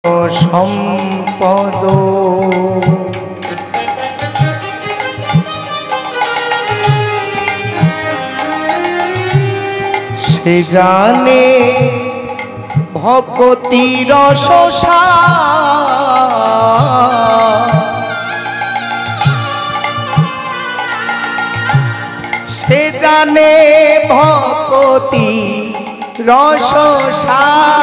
সম্পদ সে জানে ভক্তির রসসার, সে জানে ভক্তি রসসার।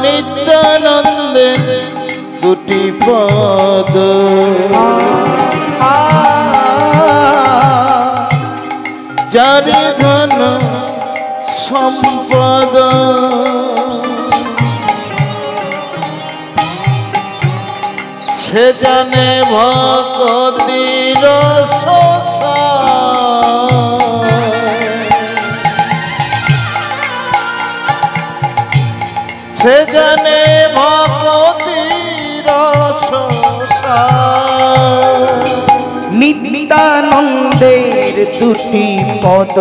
নিত্যানন্দের দুটি পদ যারে ধন সম্পদ, সে জানে ভক্তির রসসার। সে জানে ভক্তির রসসার। নিত্যানন্দের দুটি পদ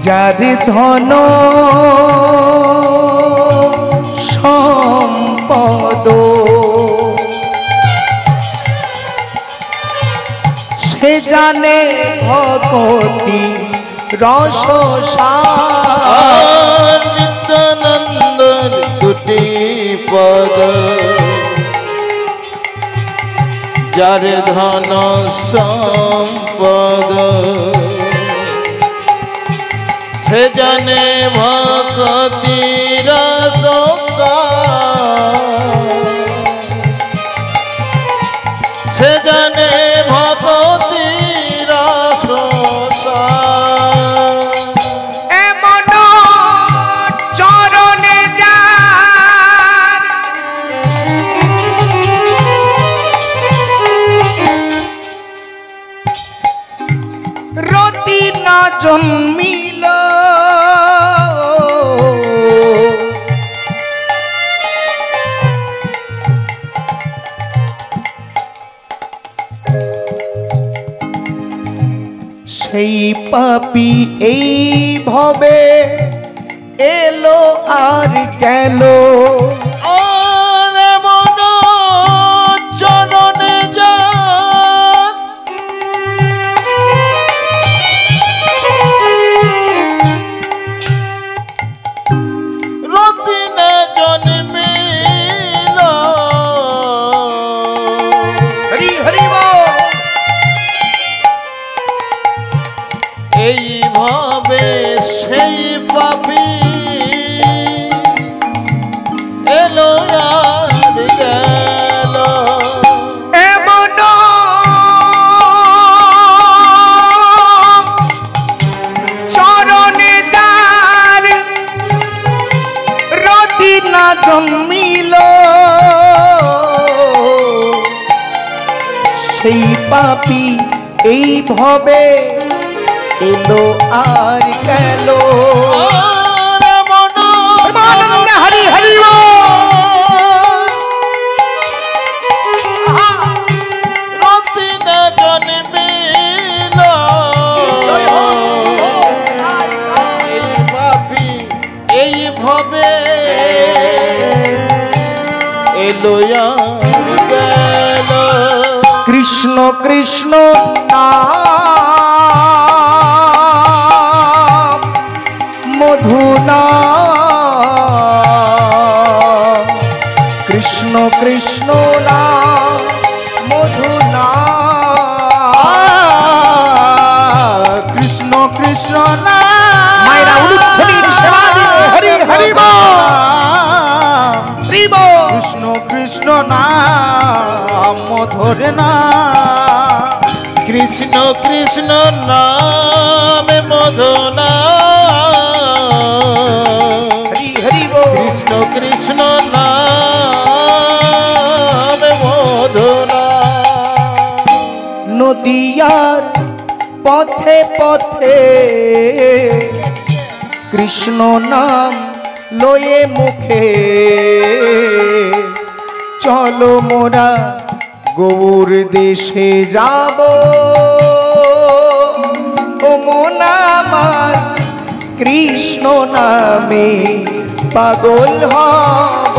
যার ধন সম্পদ, সে জানে ভক্তি রসসার। নিত্যানন্দের দুটি পদ যার ধন সম্পদ, সে জানে ভক্তির রসসার। সে জানে ভক্তির রসসার। এমন চরণে যার রতি না জন্মিল, সেই পাপী এই ভবে এলো আর গেল। এমন চরণে যার রতি না জন্মিল। হরি হরি বল। এই ভাবে সেই পাপী এলো আর গেল। এমন চরণে যার রতি না জন্মিল, সেই পাপী এই ভবে এলো আর গেল। হরি হরি রতি না জন্মিল। এই পাপী এই ভবে এলো আর গেল। কৃষ্ণ কৃষ্ণ নাম মধু নাম, কৃষ্ণ কৃষ্ণ নাম মধু নাম, কৃষ্ণ কৃষ্ণ নাম মায়েরা উলুধ্বনির সেবা দিবে। হরি হরি বল। হরি বল। কৃষ্ণ কৃষ্ণ নাম মধুর নাম, কৃষ্ণ কৃষ্ণ নাম মধু নাম। হরি হরি বল। কৃষ্ণ কৃষ্ণ নাম মধু নাম। নদিয়ার পথে পথে কৃষ্ণ নাম লয়ে মুখে, চলো মোরা গৌর দেশে যাব। ও মন আমার কৃষ্ণ নামে পাগল হব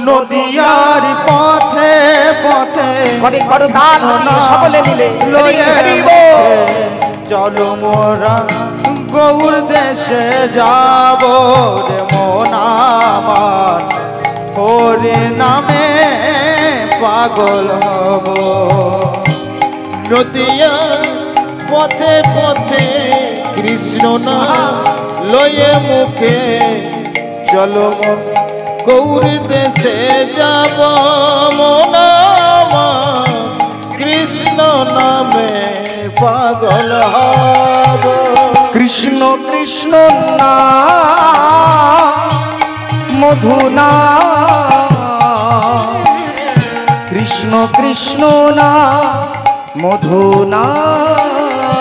নদিয়ার পথে পথে করে করো দান সকলে মিলে লয়ে হরি বল। চলো মোরা গৌর দেশে যাব রে মন আমার হরে নামে পাগল হব নদিয়া পথে পথে কৃষ্ণ নাম লয়ে মুখে চলো মন গৌর দেশে যাব মন আমার কৃষ্ণ নামে পাগল হব কৃষ্ণ কৃষ্ণ নাম মধু নাম কৃষ্ণ কৃষ্ণ নাম মধু নাম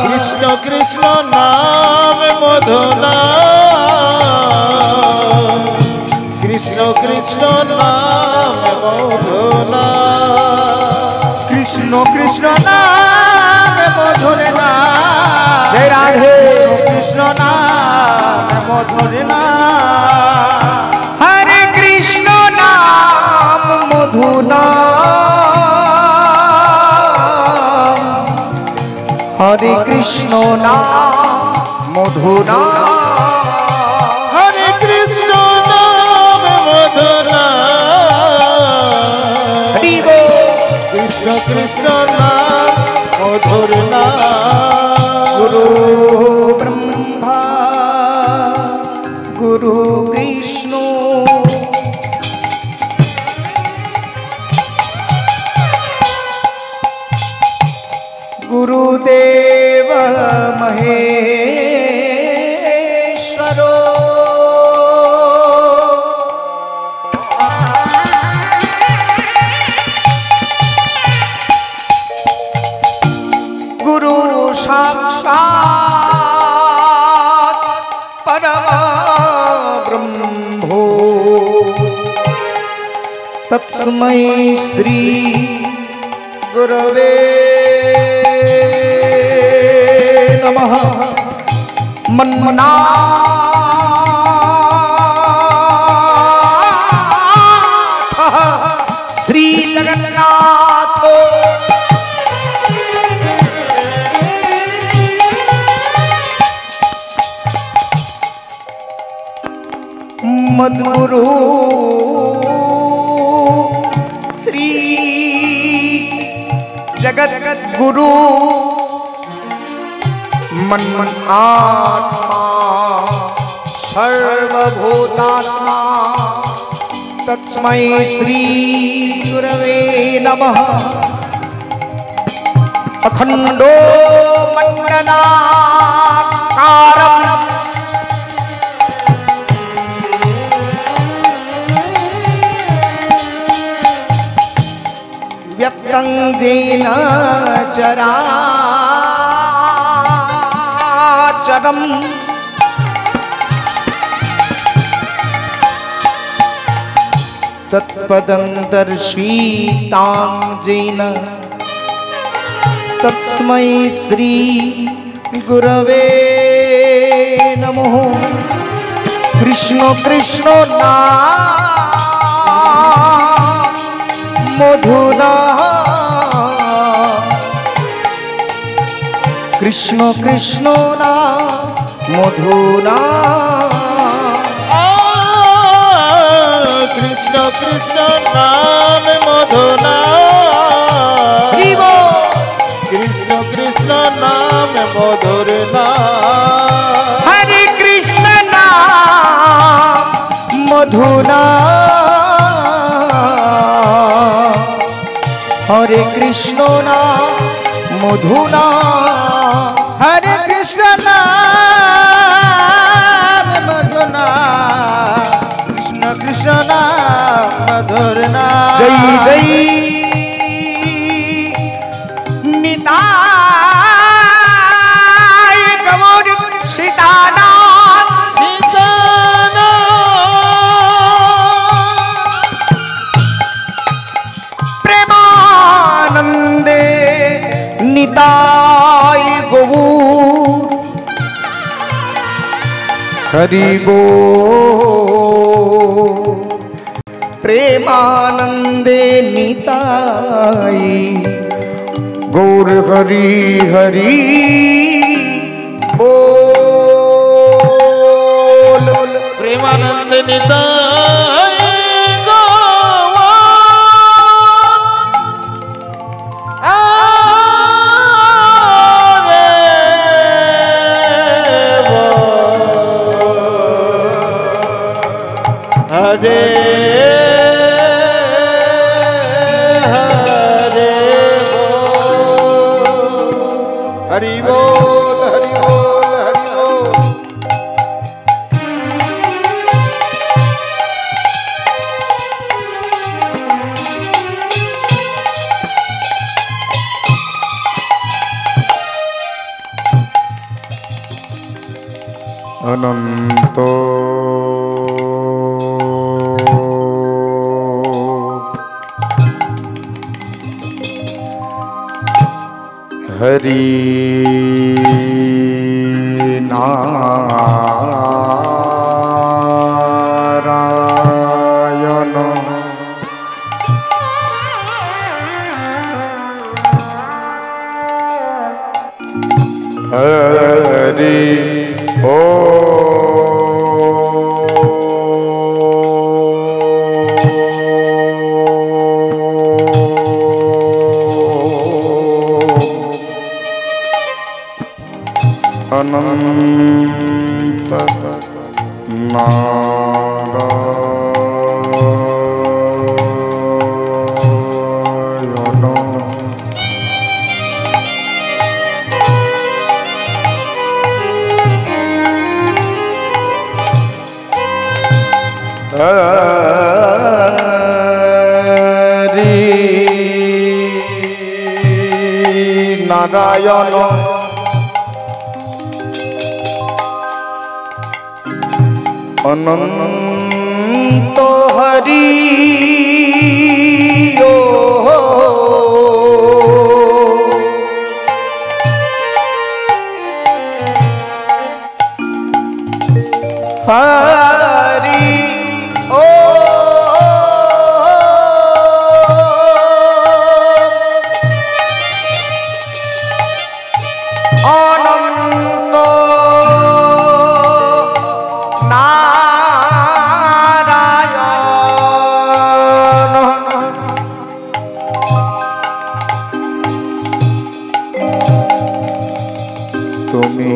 কৃষ্ণ কৃষ্ণ নাম মধু নাম কৃষ্ণ কৃষ্ণ নাম মধু নাম কৃষ্ণ কৃষ্ণ নাম মধুর নাম জয় রাধে কৃষ্ণ নাম মধুর নাম হরে কৃষ্ণ নাম মধু নাম হরে কৃষ্ণ নাম মধু নাম হরে কৃষ্ণ নাম মধু নাম হরি বল। কৃষ্ণ কৃষ্ণ নাম মধুর নাম গুরু ব্রহ্মা গুরু কৃষ্ণ গুরুদেব মহেশ্বর গুরু সাক্ষাৎ পরমা ব্রহ্মো তস্मै শ্রী গুরবে নমঃ মন্মনাথ শ্রী জগন্নাথ मद्गुरु श्री जगत गुरु मन मन आत्मा सर्वभूतात्मा तस्मै श्री गुरवे नमः अखंडो मंडलाकारम् व्यक्तं येन चराचरम् तत्पदं दर्शितां येन तस्मै श्री गुरवे नमः कृष्ण कृष्ण नाम मधुना कृष्ण कृष्ण नाम मधुना কৃষ্ণ কৃষ্ণ নাম মধু हरि নাম बोल। কৃষ্ণ কৃষ্ণ নাম মধুর নাম हरे कृष्ण नाम मधुना हरे कृष्ण नाम मधुना হরে কৃষ্ণ নাম মধু নাম কৃষ্ণ কৃষ্ণ নাম মধুর নাম जय जय निताय गौर सीतानाथ प्रेमानंदे निताय गौर हरि बो प्रेमानंदे निताई गौर हरि हरि बोल। प्रेमानंद निताय हरे हरे बोल हरि बोल हरि बोल हरि बोल। अनंत हरि नारायण हरि ओ अनंत नारायण हरि नारायण अनंत हरि ओ हरि ओ अनंत नारायण তুমি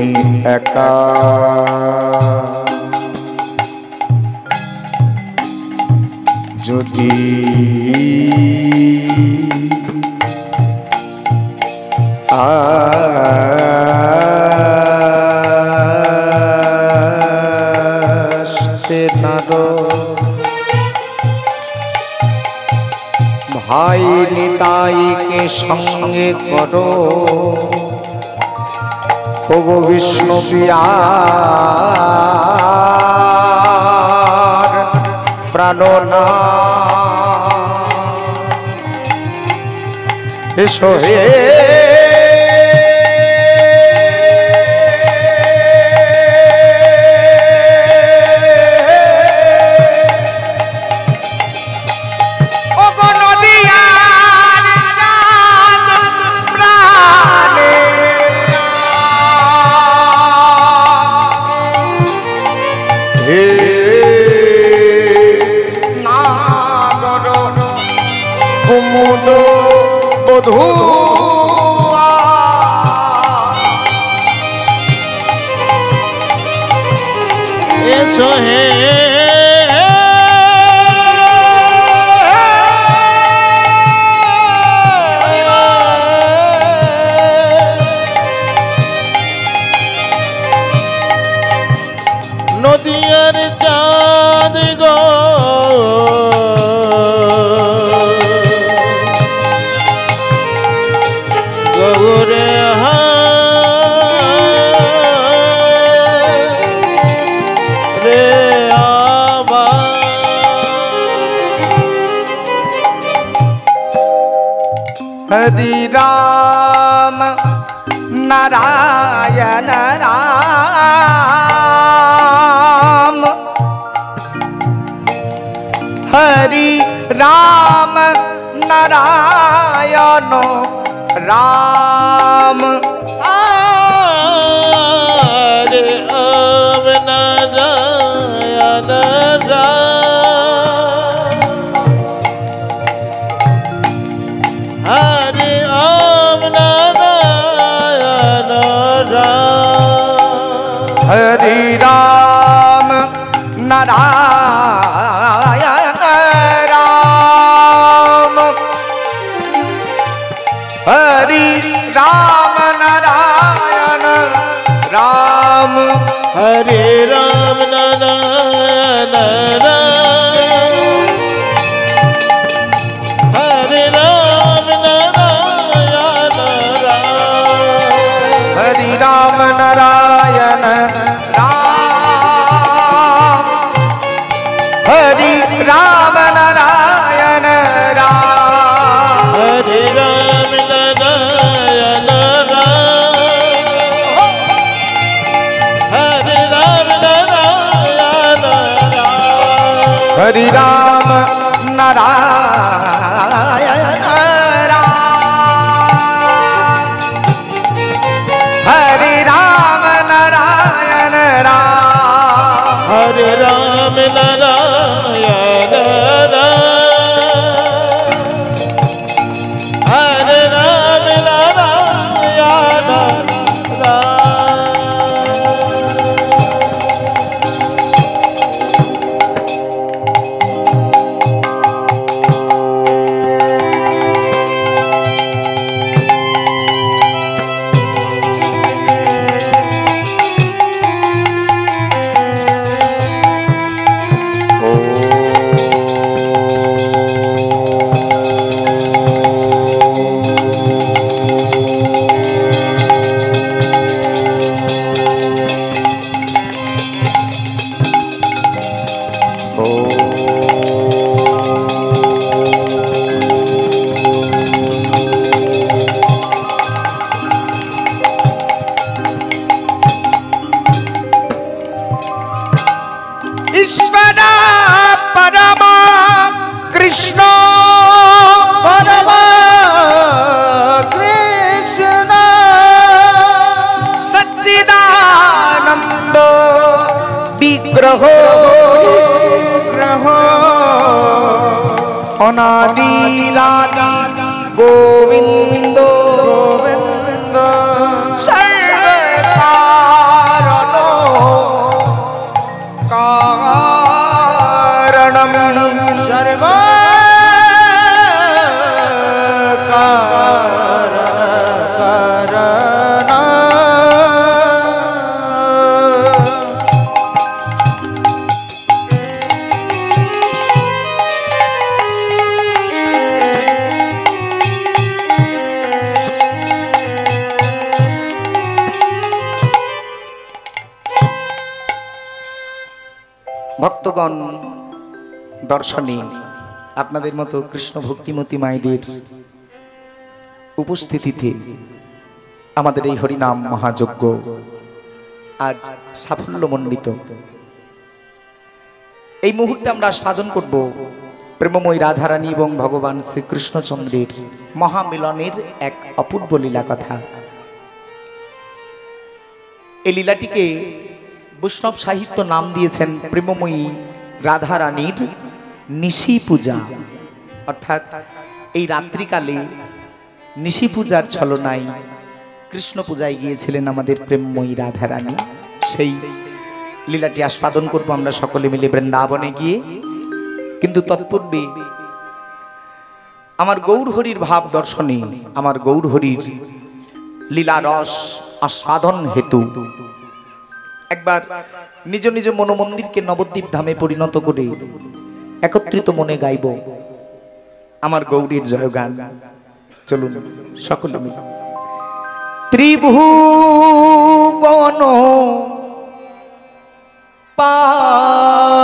একা যদি আসতে নারো ভাই নিতাইকে সঙ্গে করো ওগো বিষ্ণু প্রিয়ার প্রাণনা এসো হে কুমুদ বধূ এসো হে নদিয়ার চাঁদ গো গৌরে রে আমা हरि राम नारायण राम नारायण राम हरे राम नारायण राम हरे राम नारायण राम हरि राम नारायण राम हरि राम नारायण राम हरे राम नारायण राम हरे राम नारायण राम हरि राम नारायण राम हरि राम नारायण राम हरे राम नारायण राम हरे राम नारायण राम हरि राम नारायण राम हरि राम नारायण राम हरे राम नारायण राम हरे राम नारायण ईश्वरा परमा कृष्ण परमा कृष्ण सच्चिदानंद विग्रह ग्रह अनादिलादि गोविंद गोविंद सर्वकारण कारणम सर्व ভক্তগণ দর্শনে আপনাদের মতো কৃষ্ণ ভক্তিমতী মায়েদের উপস্থিতিতে আমাদের এই হরিনাম মহাযজ্ঞ আজ সাফল্যমণ্ডিত। এই মুহূর্তে আমরা সাধন করব প্রেমময়ী রাধারানী এবং ভগবান শ্রীকৃষ্ণচন্দ্রের মহামিলনের এক অপূর্ব লীলা কথা। এই লীলাটিকে বৈষ্ণব সাহিত্য নাম দিয়েছেন প্রেমময়ী রাধারানীর নিশি পূজা, অর্থাৎ এই রাত্রিকালে নিশি পূজার ছলনায় কৃষ্ণ পূজায় গিয়েছিলেন আমাদের প্রেমময়ী রাধারানী। সেই লীলাটি আস্বাদন করব আমরা সকলে মিলে বৃন্দাবনে গিয়ে। কিন্তু তৎপূর্বে আমার গৌরহরির ভাব দর্শনে, আমার গৌরহরির লীলা রস আস্বাদন হেতু একবার নিজ নিজ মনোমন্দিরকে নবদ্বীপ ধামে পরিণত করে একত্রিত মনে গাইব আমার গৌরীর জয়গান। চলুন সকলে মিলে। ত্রিভুবন পাবন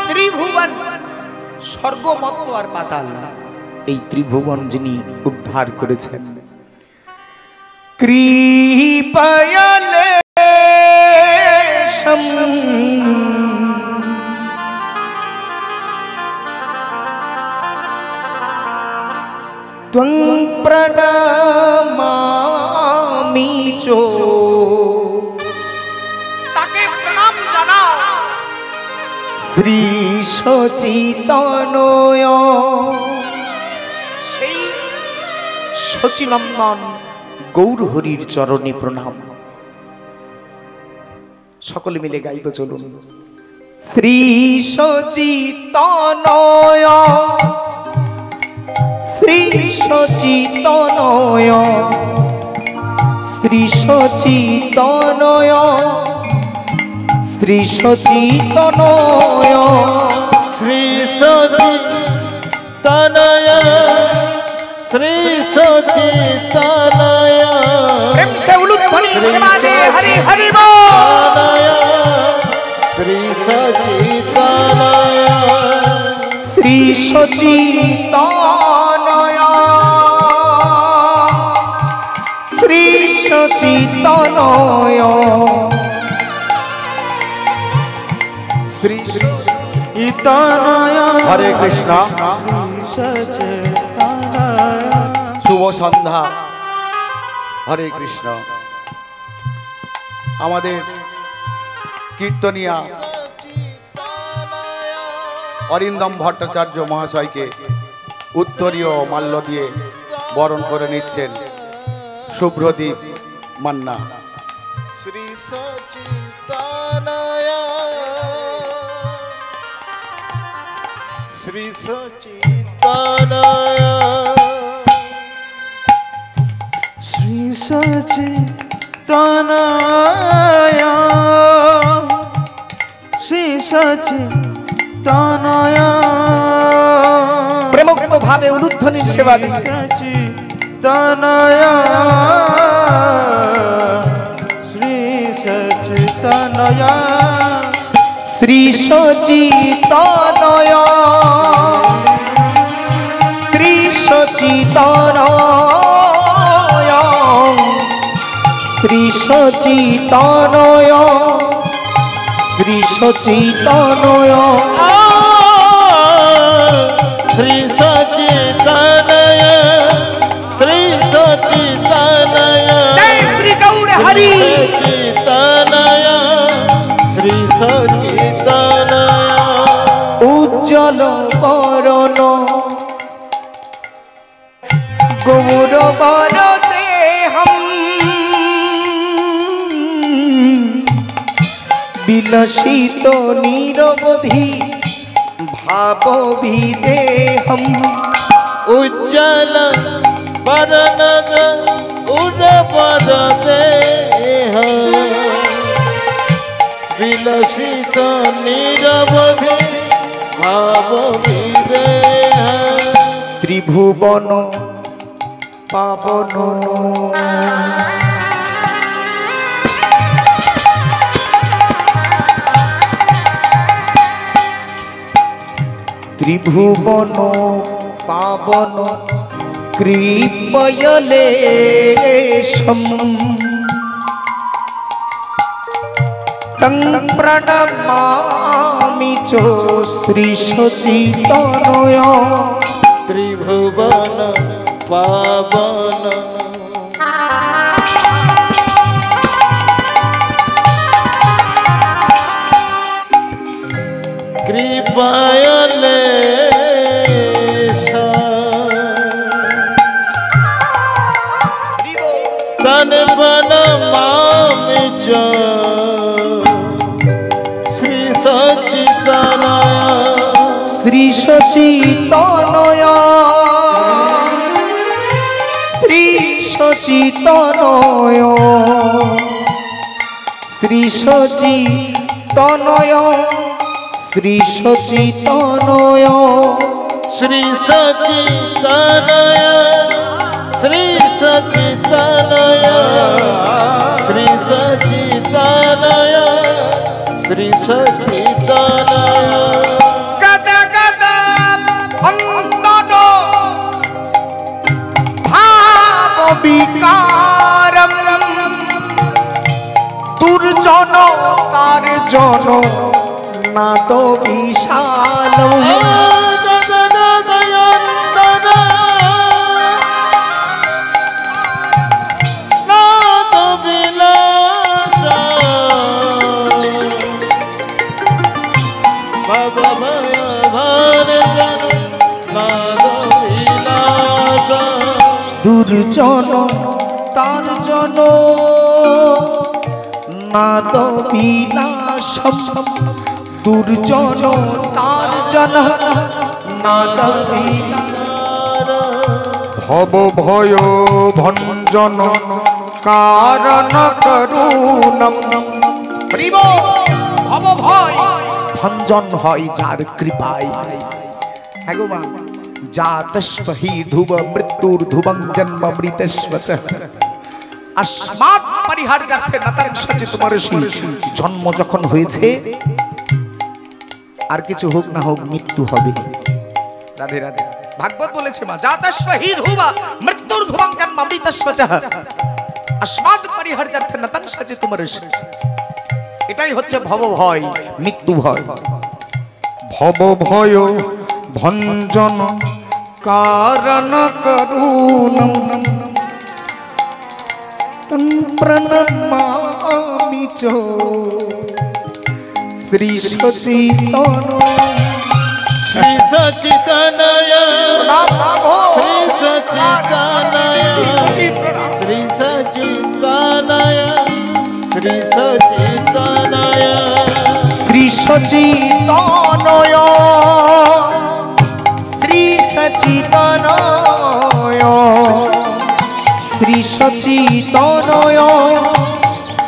ত্রিভুবন, স্বর্গ মর্ত্য আর পাতাল, এই ত্রিভুবন যিনি উদ্ধার করেছেন कृपयलेशं त्वं प्रणमामि चो ताके प्रणाम জানাও শ্রী সচিতনয় সেই সচিনন্দন গৌর হরির চরণে প্রণাম। সকলে মিলে গাইব চলুন। শ্রী সচিতনয় শ্রী সচিতনয় শ্রী সচিতনয় শ্রী সচিতনয় শ্রী সচিতনয় শ্রী সচিতনয় প্রেম সে উলুধ্বনি সেবা দে হরি হরি বল। শ্রী সচিতনয় শ্রী সচিতনয় শ্রী সচিতনয় শ্রী সচিতনয়। হরে কৃষ্ণ। শুভ সন্ধ্যা। হরে কৃষ্ণ। আমাদের কীর্তনিয়া অরিন্দম ভট্টাচার্য মহাশয়কে উত্তরীয় মাল্য দিয়ে বরণ করে নিচ্ছেন শুভ্রদীপ মান্না। শ্রী সচিতনয় শ্রী সচিতনয় শ্রী সচিতনয় শ্রী সচিতনয় প্রেমগ্ন ভাবে উলুধ্বনির সেবা দি। সচিতনয় শ্রী সচিতনয় শ্রী সচিতনয় শ্রী সচিতনয় শ্রী সচিতনয় শ্রী সচিতনয় শ্রী সচিতনয় শ্রী সচিতনয় জয় শ্রী গৌর হরি সচিতনয় শ্রী সচিতনয় উজ্জ্বল করণ গৌরবর দেহম বিলসিত নিরবধি ভাব বিদেহম উজ্জ্বল বরনগ উরবর দেহ বিলসিত নিরবধি ভাব বিদেহ ত্রিভুবন পাবন ত্রিভুবন পাবন কৃপয়লেশম তং প্রণমামি চ শ্রী সচিতনয় ত্রিভুবন পাবন কৃপয়লে তন বন মামি চ শ্রী সচিতনয় শ্রী সচিতনয় শ্রী সচিতনয় শ্রী সচিতনয় শ্রী সচিতনয় শ্রী সচিতনয় শ্রী সচিতনয় শ্রী সচিতনয় শ্রী সচিতনয় গদ গদ অন্তর ভাব বিকারম জন নাদ বিশাল দুর্জন তার জন নাদ বিলাসম দুর্জন তার জন নাদ ভব ভয় ভঞ্জন কারণ করুণম ভব ভয় ভঞ্জন হয় যার কৃপায়। হ্যাঁ গো মা জাতস্ব হি ধ্রুব মৃত্যুর ধ্রুবং জন্ম মৃতস্ব চ अस्मात् परिहार्यार्थे नतं सचित मर्षि जन्म যখন হয়েছে আর কিছু হোক না হোক মৃত্যু হবে। রাধে রাধে। ভাগবত বলেছে মা জাতস্ব হি ধ্রুব মৃত্যুর ধ্রুবং জন্ম মৃতস্ব চ अस्मात् परिहार्यार्थे नतं सचित मर्षि। এটাই হচ্ছে ভব ভয় মৃত্যু ভয়। ভব ভয় ভঞ্জন কারণ করুণম प्रणमामि च श्री सचितन श्री सचितनय श्री सचितनय श्री सचितनय श्री सचितनय श्री सचितनय श्री सचितनय श्री सचितनय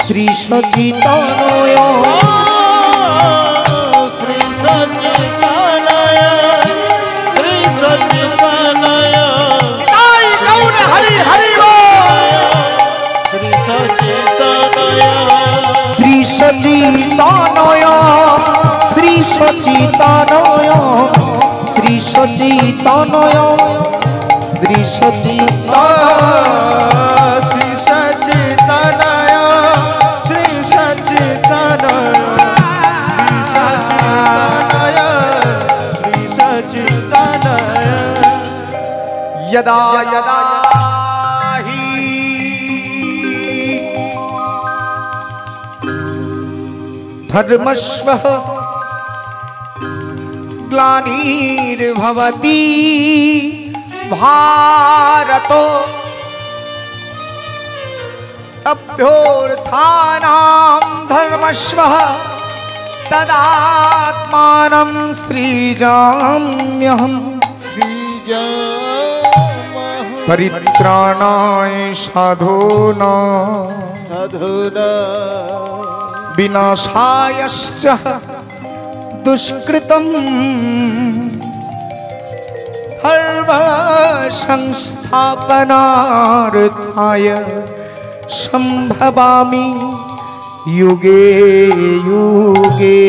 श्री सचितनय श्री सचितनय श्री सचितनय गौर हरि हरि श्री सचितनय श्री सचितनय श्री सचितनय श्री सचितनय श्री सचितनय श्री सचितनय श्री सचितनय श्री सचितनय यदा यदा हि धर्मस्व ग्लानिर्भवति भारतो अभ्युत्थानं धर्मस्व तदात्मानं सृजाम्यहम् परित्राणाय साधूनां विनाशायश्च दुष्कृतं धर्म संस्थापनार्थाय संभवामि युगे युगे।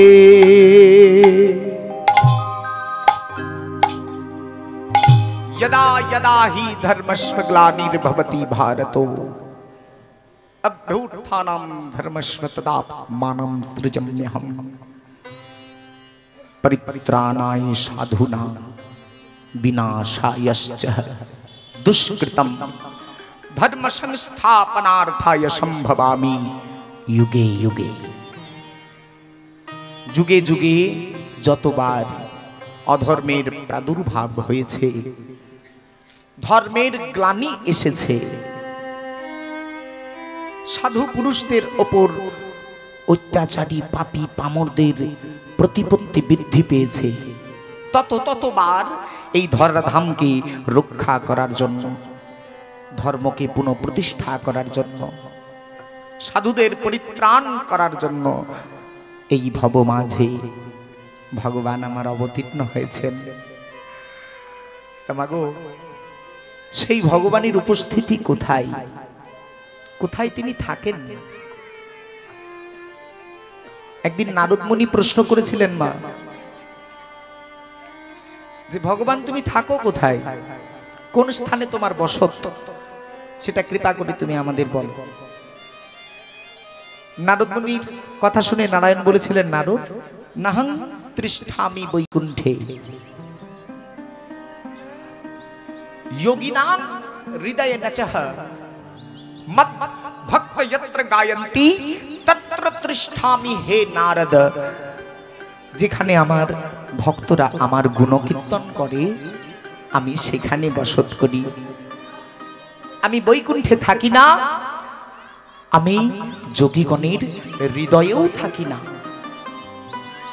यदा यदा हि धर्मस्व ग्लानिर्भवति भारतो अभ्युत्थानं धर्मस्व तदात्मानं सृजाम्यहम् परित्राणाय साधूनां विनाशायश्च दुष्कृतं धर्म संस्थापनार्थाय संभवामि युगे युगे। যুগে যুগে যতবার অধর্মের প্রাদুর্ভাব হয়েছে, ধর্মের গ্লানি এসেছে, সাধু পুরুষদের ওপর অত্যাচারী পাপী পামরদের প্রতিপত্তি বৃদ্ধি পেয়েছে, ততবার এই ধরাধামকে রক্ষা করার জন্য, ধর্মকে পুনঃপ্রতিষ্ঠা করার জন্য, সাধুদের পরিত্রাণ করার জন্য এই ভব মাঝে ভগবান আমার অবতীর্ণ হয়েছেন। মাগো, সেই ভগবানের উপস্থিতি কোথায়, কোথায় তিনি থাকেন? একদিন নারদ মুনি প্রশ্ন করেছিলেন মা, যে ভগবান তুমি থাকো কোথায়, কোন স্থানে তোমার বসত, সেটা কৃপা করে তুমি আমাদের বলো। নারদ মুনির কথা শুনে নারায়ণ বলেছিলেন, নারদ, নাহং তৃষ্ঠামি বৈকুণ্ঠে যোগিনাং হৃদয়ে নচঃ মত ভক্ত যত্র গায়ন্তি তত্র তৃষ্ঠামি হে নারদ। যেখানে আমার ভক্তরা আমার গুণকীর্তন করে আমি সেখানে বসত করি। আমি বৈকুণ্ঠে থাকি না, আমি যোগীগণের হৃদয়েও থাকি না।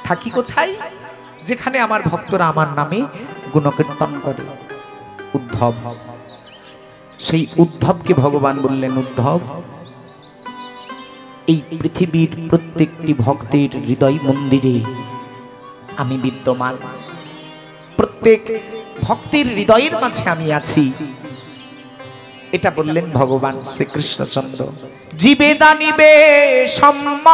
থাকি কোথায়? যেখানে আমার ভক্তরা আমার নামে গুণকীর্তন করে। উদ্ধব, সেই উদ্ধবকে ভগবান বললেন, উদ্ধব, এই পৃথিবীর প্রত্যেকটি ভক্তের হৃদয় মন্দিরে আমি বিদ্যমান। প্রত্যেক ভক্তের হৃদয়ের মাঝে আমি আছি। এটা বললেন ভগবান শ্রীকৃষ্ণচন্দ্র। জীবে দানিবে সম্মান,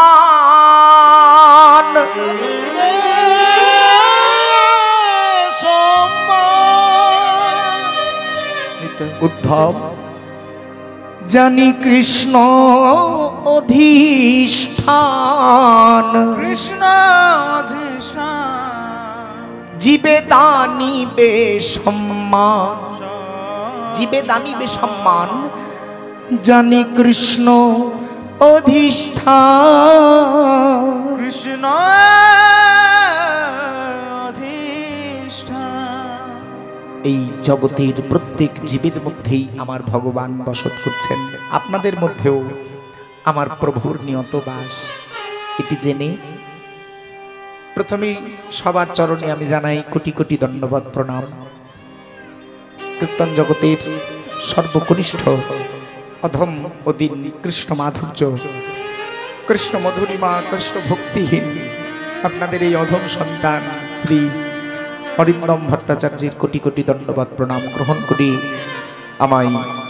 উদ্ধব, জানি কৃষ্ণ অধিষ্ঠান, কৃষ্ণ অধিষ্ঠান, জীবে দানিবে সম্মান, জীবে দানিবে সম্মান, জানি কৃষ্ণ অধিষ্ঠান, কৃষ্ণ অধিষ্ঠান। এই জগতের প্রত্যেক জীবের মধ্যেই আমার ভগবান বসত করছেন। আপনাদের মধ্যেও আমার প্রভুর নিয়ত বাস। এটি জেনে প্রথমেই সবার চরণে আমি জানাই কোটি কোটি দণ্ডবত প্রণাম। কীর্তন জগতের সর্বকনিষ্ঠ অধম অদিন কৃষ্ণ মাধুর্য, কৃষ্ণ মধুরিমা, কৃষ্ণ ভক্তিহীন আপনাদের এই অধম সন্তান শ্রী অরিন্দম ভট্টাচার্যের কোটি কোটি দণ্ডবত প্রণাম গ্রহণ করি আমায়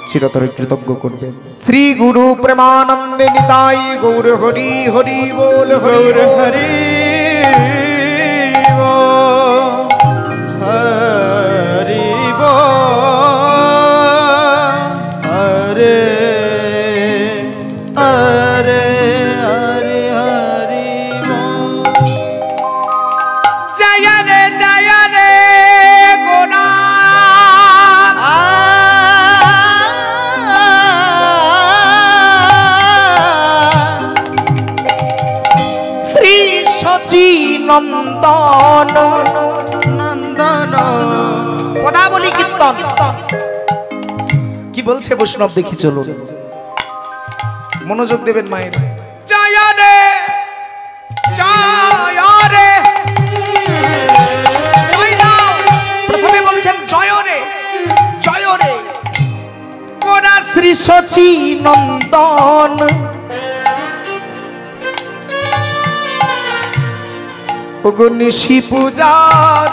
চিরতরে কৃতজ্ঞ করবেন। শ্রী গুরু প্রেমানন্দে নিতাই গৌর হরি হরি বল, গৌর হরি হরি হরি হরে হরে হরি হরি। জয় রে গোনা শ্রী সচি নন্দন নন্দন পদাবলী কীর্তন কি বলছে বৈষ্ণব দেখি চলুন, মনোযোগ দেবেন মায়ের। জয় রে জয় রে, জয় দাও। প্রথমে বলছেন জয় রে জয় রে কোরা শ্রী সচি নন্দন, ওগো নিশি পূজার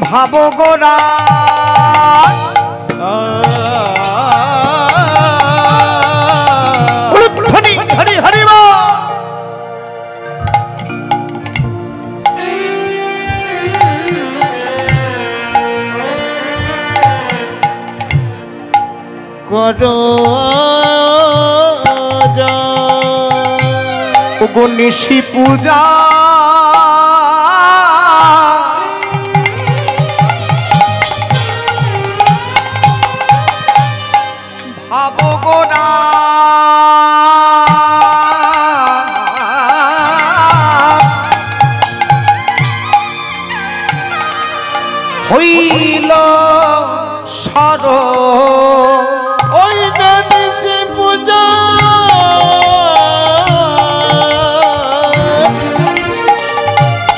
ভাব গোরা, হরি হরি হরি বল। করো ওগো নিশি পূজা ভাব গোরা, হইল সর ওই নিশি পূজা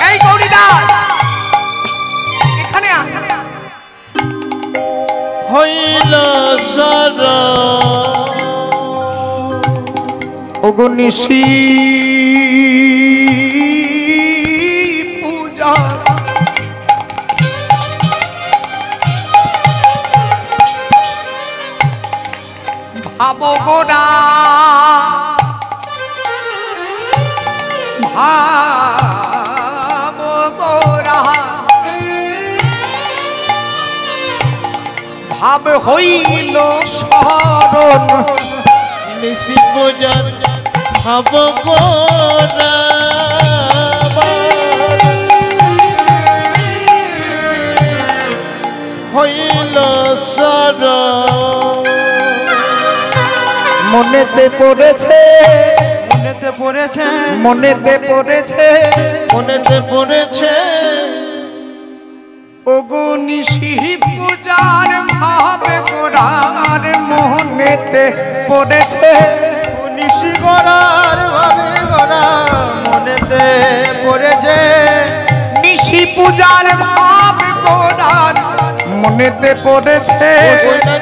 এই গৌরীদাস এখানে হইল সর ওগো নিশি পূজা ভাব গোরা, ভাব গোরা, ভাব হইল শরণ নিশি পূজার ভাব গোরা হইল সর মনেতে পড়েছে মনেতে পড়েছে মনেতে পড়েছে মনেতে পড়েছে ওগো নিশি পূজার ভাব গোরার মনেতে পড়েছে নিশি গোরার ভাবে গোরা মনেতে পড়েছে নিশি পূজার ভাব গোরার মনেতে পড়েছে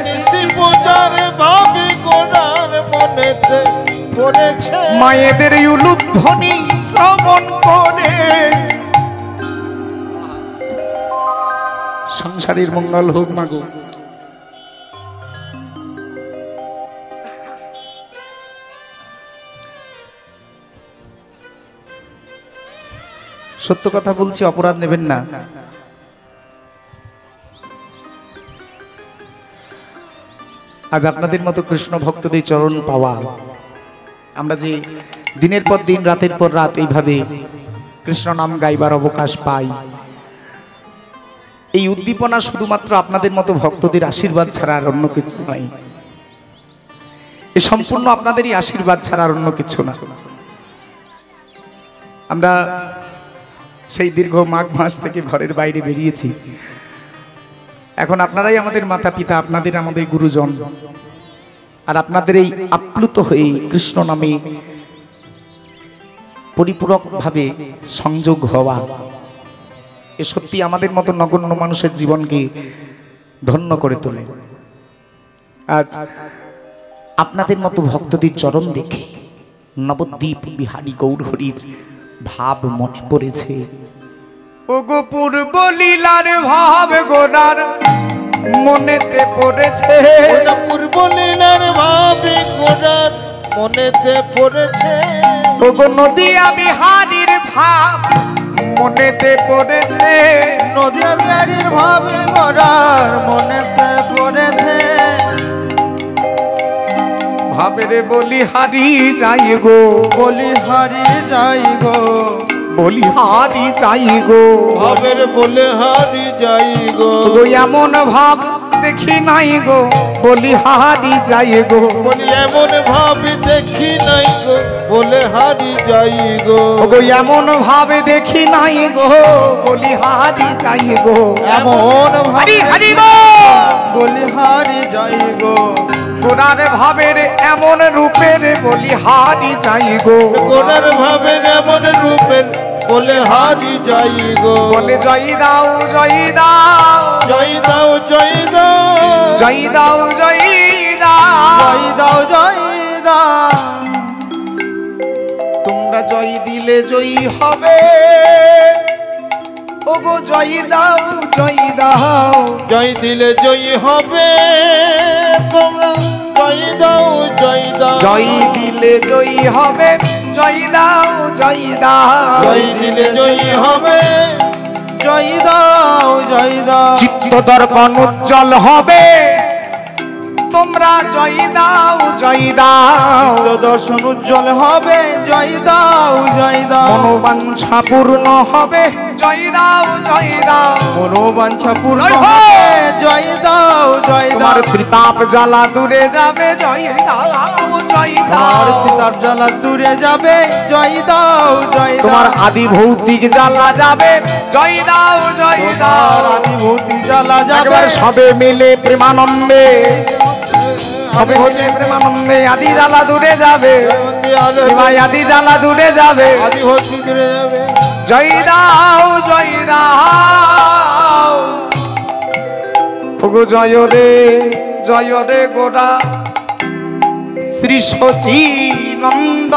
নিশি পূজার ভাবে গোরার মনেতে পড়েছে মায়েদের উলুধ্বনি শ্রবণ করে সংসারের মঙ্গল হোক মাগো। সত্য কথা বলছি, অপরাধ নেবেন না। আজ আপনাদের মতো কৃষ্ণ ভক্তদের চরণ পাওয়া, আমরা যে দিনের পর দিন রাতের পর রাত এইভাবে কৃষ্ণ নাম গাইবার অবকাশ পাই, এই উদ্দীপনা শুধুমাত্র আপনাদের মতো ভক্তদের আশীর্বাদ ছাড়া আর অন্য কিছু নাই। এ সম্পূর্ণ আপনাদেরই আশীর্বাদ ছাড়া আর অন্য কিছু না। আমরা সেই দীর্ঘ মাঘ মাস থেকে ঘরের বাইরে বেরিয়েছি। এখন আপনারাই আমাদের মাতা পিতা, আপনাদের আমাদের গুরুজন, আর আপনাদের এই আপ্লুত হয়ে কৃষ্ণ নামে পরিপূরকভাবে সংযোগ হওয়া, এ সত্যি আমাদের মতো নগণ্য মানুষের জীবনকে ধন্য করে তোলে। আজ আপনাদের মতো ভক্তদের চরণ দেখে নবদ্বীপ বিহারী গৌরহরির ভাব মনে পড়েছে। ওগো পূর্ব লীলার ভাব গোরার মনেতে পড়েছে, পূর্ব লীলার ভাবে গোরার মনেতে পড়েছে ওগো নদিয়া বিহারীর ভাব মনেতে পড়েছে, নদিয়া বিহারীর ভাবে গোরার মনেতে পড়েছে ভাবেরে বলিহারি যাই গো, বলিহারি যাই গো বলিহারি যাই গো, ভাবের বলে হারি যাই গো গো এমন ভাব দেখি নাই গো, বলিহারি যাই গো, বলি এমন ভাবে দেখি নাই গো বলে হারি যাই গো গো এমন ভাবে দেখি নাই গো, বলিহারি যাই গো, এমন হরি ভাবে হরি বল। বলিহারি যাই গো গোরার ভাবের এমন রূপের বলিহারি যাই গো, গোরার ভাবের এমন রূপের বলে হারি যাই গো বলে জয় দাও জয় দাও, জয় দাও জয় দাও জয় দাও জয় দাও, জয় দাও জয় দাও তোমরা জয় দিলে জয়ী হবে, ওগো জয় দাও জয় দাও, জয় দিলে জয় হবে তোমরা জয় দাও জয় দাও জয় দিলে জয়ী হবে, জয় দাও জয় দাও, জয় দিলে জয় হবে জয় দাও জয় দাও চিত্ত দর্পণ উজ্জ্বল হবে, তোমরা জয় দাও জয় দাও, দর্শন উজ্জ্বল হবে জয় দাও জয় দাও মনোবাঞ্ছা পূর্ণ হবে, জয় দাও জয় দাও, মনোবাঞ্ছা পূর্ণ জয় হোক। হবে জয় দাও জয় দাও তোমার ত্রিতাপ জ্বালা দূরে যাবে, জয় দাও জয় তোমার দাও, পিতার জ্বালা দূরে যাবে জয় দাও জয় দাও তোমার আদি ভৌতিক জ্বালা যাবে, জয় দাও জয় দাও, তোমার আদিভূতি জ্বালা যাবে একবার সবে মিলে প্রেমানন্দে, সবে মিলে প্রেমানন্দে আদি জ্বালা দূরে যাবে, এবার আদি জ্বালা দূরে যাবে, আদিভূতি দূরে যাবে জয় দাও জয় দাও, ওগো জয় রে গোরা শ্রী সচিনন্দ,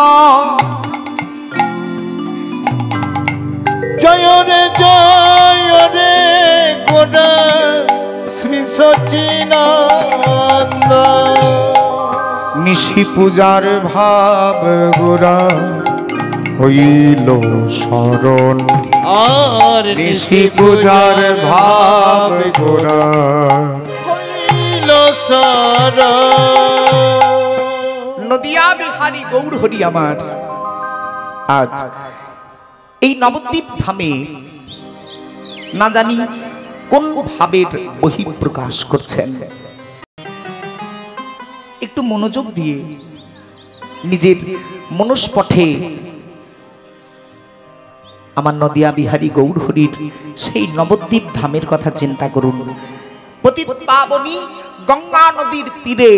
জয় রে গোরা শ্রী সচিনানন্দ নিশি পূজার ভাব গোরা হইল শরণ, আর নিশি পূজার ভাব গোরা হইল সারা নদিয়া বিহার বিহারী গৌর হরি আমার আজ এই নবদ্বীপ ধামে না জানি কোন ভাবের বহিঃপ্রকাশ করছেন। একটু মনোযোগ দিয়ে নিজের মনস্পটে আমার নদিয়া বিহারী গৌর হরির সেই নবদ্বীপ ধামের কথা চিন্তা করুন। পতিত পাবনী গঙ্গা নদীর তীরে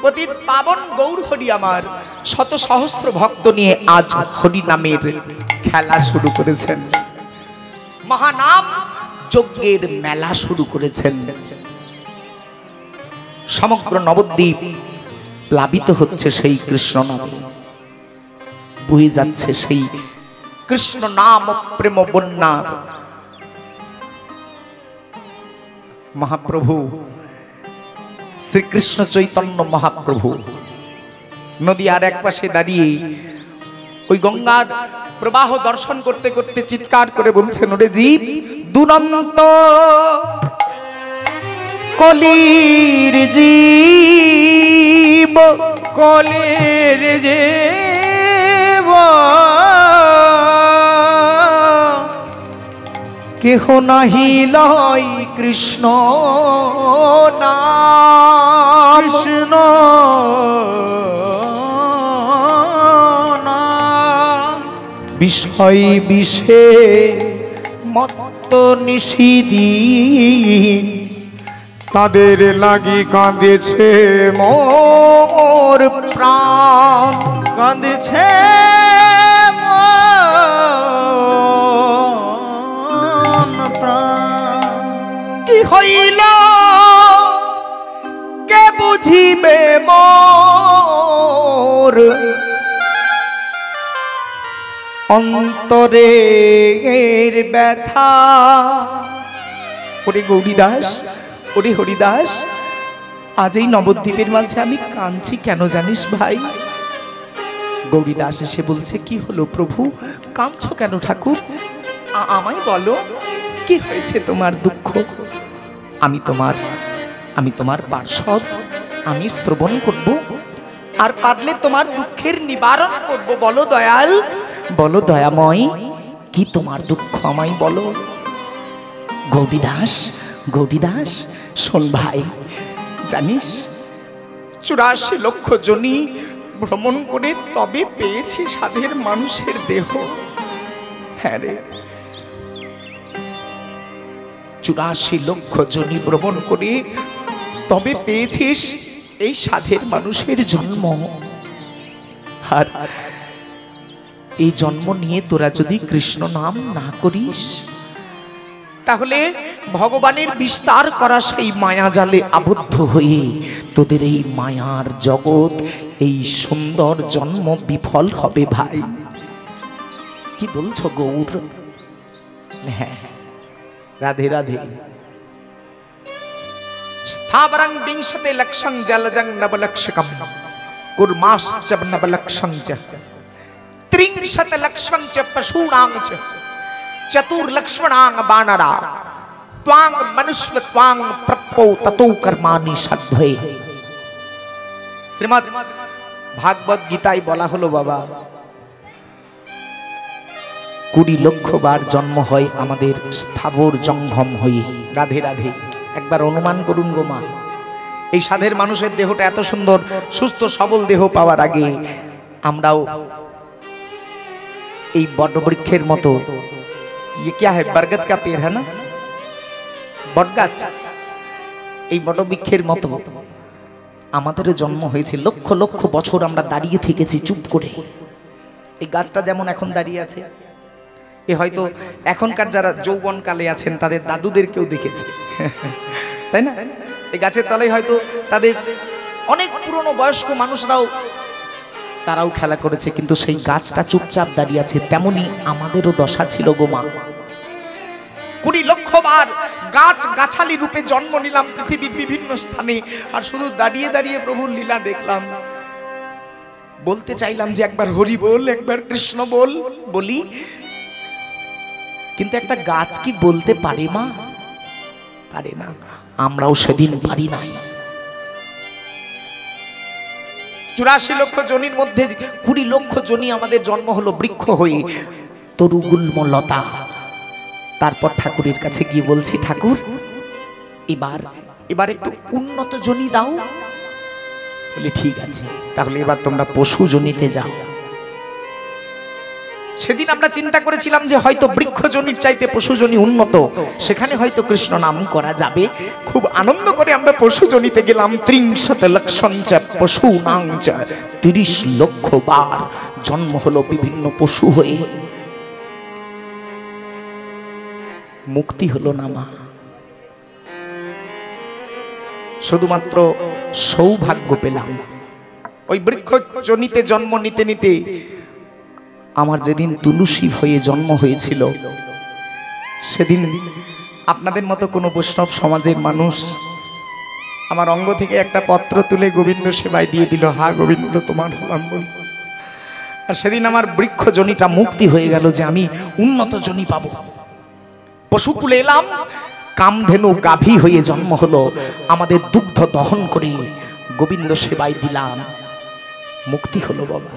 পতিত পাবন গৌর হরি আমার শত সহস্র ভক্ত নিয়ে আজ হরি নামের খেলা শুরু করেছেন, মহানাম যজ্ঞের মেলা শুরু করেছেন। সমগ্র নবদ্বীপ প্লাবিত হচ্ছে সেই কৃষ্ণ নামে, বয়ে যাচ্ছে সেই কৃষ্ণ নাম প্রেম বন্যার। মহাপ্রভু শ্রীকৃষ্ণ চৈতন্য মহাপ্রভু নদীর এক পাশে দাঁড়িয়ে ওই গঙ্গার প্রবাহ দর্শন করতে করতে চিৎকার করে বলছেন, ওরে জীব দুরন্ত কলির জীব, কলির জীব কেহ নাহি লয় কৃষ্ণ নাম, কৃষ্ণ নাম বিষয় বিষে মত্ত নিশিদিন, তাদের লাগি কাঁদেছে মোর প্রাণ, কাঁদেছে কি হইল কে বুঝিবে মোর অন্তরের ব্যথা। ওরে গৌরীদাস, ওরে হরিদাস, আজ এই নবদ্বীপের মাঝে আমি কাঁদছি কেন জানিস ভাই? গৌরীদাস এসে বলছে, কি হলো প্রভু, কাঁদছো কেন ঠাকুর? আমায় বলো কি হয়েছে তোমার দুঃখ? আমি তোমার পার্ষদ, আমি শ্রবণ করব, আর পারলে তোমার দুঃখের নিবারণ করব। বলো দয়াল, বলো দয়াময়, কি তোমার দুঃখ আমায় বলো। গৌরীদাস, গৌরীদাস শোন ভাই, জানিস 84 লক্ষ জনি ভ্রমণ করে তবে পেয়েছি সাধের মানুষের দেহ। হ্যাঁ রে, 84 লক্ষ জনি ভ্রমণ করে তবে পেয়েছিস এই সাধের মানুষের জন্ম। আর এই জন্ম নিয়ে তোরা যদি কৃষ্ণ নাম না করিস, তাহলে ভগবানের বিস্তার করা সেই মায়া জালে আবদ্ধ হয়ে তোদের এই মায়ার জগৎ, এই সুন্দর জন্ম বিফল হবে ভাই। কি বলছো গৌর? হ্যাঁ, রাধে রাধে। স্থাবরং বিংশতে লক্ষং জলজং নবলক্ষকম কুর্মাশ্চ নবলক্ষং চ ত্রিংশত লক্ষং চ পশূনাং চ চতুর্লক্ষ্মণাং বানরা ত্বাং মনুষ্য ত্বাং প্রপো ততো কর্মাণি সাধ্বয়ে। শ্রীমদ্ ভাগবত গীতায় বলা হলো বাবা, 20 লক্ষ বার জন্ম হয় আমাদের স্থাবর জঙ্গম হয়ে। রাধে রাধে। একবার অনুমান করুন গো মা, এই সাধের মানুষের দেহটা এত সুন্দর সুস্থ সবল দেহ পাওয়ার আগে আমরাও এই বটবৃক্ষের মতো, ये क्या है, बरगद का पेड़ है ना, বটগাছ, এই বটবৃক্ষের মতো আমাদেরও জন্ম হয়েছে। লক্ষ লক্ষ বছর আমরা দাঁড়িয়ে থেকেছি চুপ করে। এই গাছটা যেমন এখন দাঁড়িয়ে আছে, এ হয়তো এখনকার যারা যৌবনকালে আছেন তাদের দাদুদের কেউ দেখেছে, তাই না? এই গাছের তলায় হয়তো তাদের অনেক পুরনো বয়স্ক মানুষরাও তারাও খেলা করেছে, কিন্তু সেই গাছটা চুপচাপ দাঁড়িয়ে আছে। তেমনি আমাদেরও দশা ছিল গো মা। 20 লক্ষ বার গাছ গাছালি রূপে জন্ম নিলাম পৃথিবীর বিভিন্ন স্থানে, আর শুধু দাঁড়িয়ে দাঁড়িয়ে প্রভুর লীলা দেখলাম। বলতে চাইলাম যে একবার হরি বল, একবার কৃষ্ণ বল, বলি, কিন্তু একটা গাছ কি বলতে পারে মা? পারে না। আমরাও সেদিন পারি নাই। 84 লক্ষ জনির মধ্যে 20 লক্ষ জনি আমাদের জন্ম হলো বৃক্ষ হয়ে, তরুগুল্ম লতা। তারপর ঠাকুরের কাছে গিয়ে বলছি, ঠাকুর এবার একটু উন্নত জনি দাও। বলি ঠিক আছে, তাহলে এবার তোমরা পশু জনিতে যাও। সেদিন আমরা চিন্তা করেছিলাম যে হয়তো বৃক্ষ জনির চাইতে পশু জনি উন্নত, সেখানে হয়তো কৃষ্ণ নাম করা যাবে। খুব আনন্দ করে আমরা পশু জনিতে গেলাম। 30 লক্ষণ পশু নাং 30 লক্ষ বার জন্ম হলো বিভিন্ন পশু হয়ে। মুক্তি হলো না মা, শুধুমাত্র সৌভাগ্য পেলাম। ওই বৃক্ষ জনিতে জন্ম নিতে নিতে আমার যেদিন তুলসী হয়ে জন্ম হয়েছিল, সেদিন আপনাদের মতো কোনো বৈষ্ণব সমাজের মানুষ আমার অঙ্গ থেকে একটা পত্র তুলে গোবিন্দ সেবায় দিয়ে দিল, হা গোবিন্দ তোমার হলাম বল। আর সেদিন আমার বৃক্ষ জনিটা মুক্তি হয়ে গেল যে আমি উন্নত জনি পাবো। পশুকুলে এলাম, কামধেনু গাভী হয়ে জন্ম হলো, আমাদের দুগ্ধ দহন করে গোবিন্দ সেবায় দিলাম, মুক্তি হলো বাবা।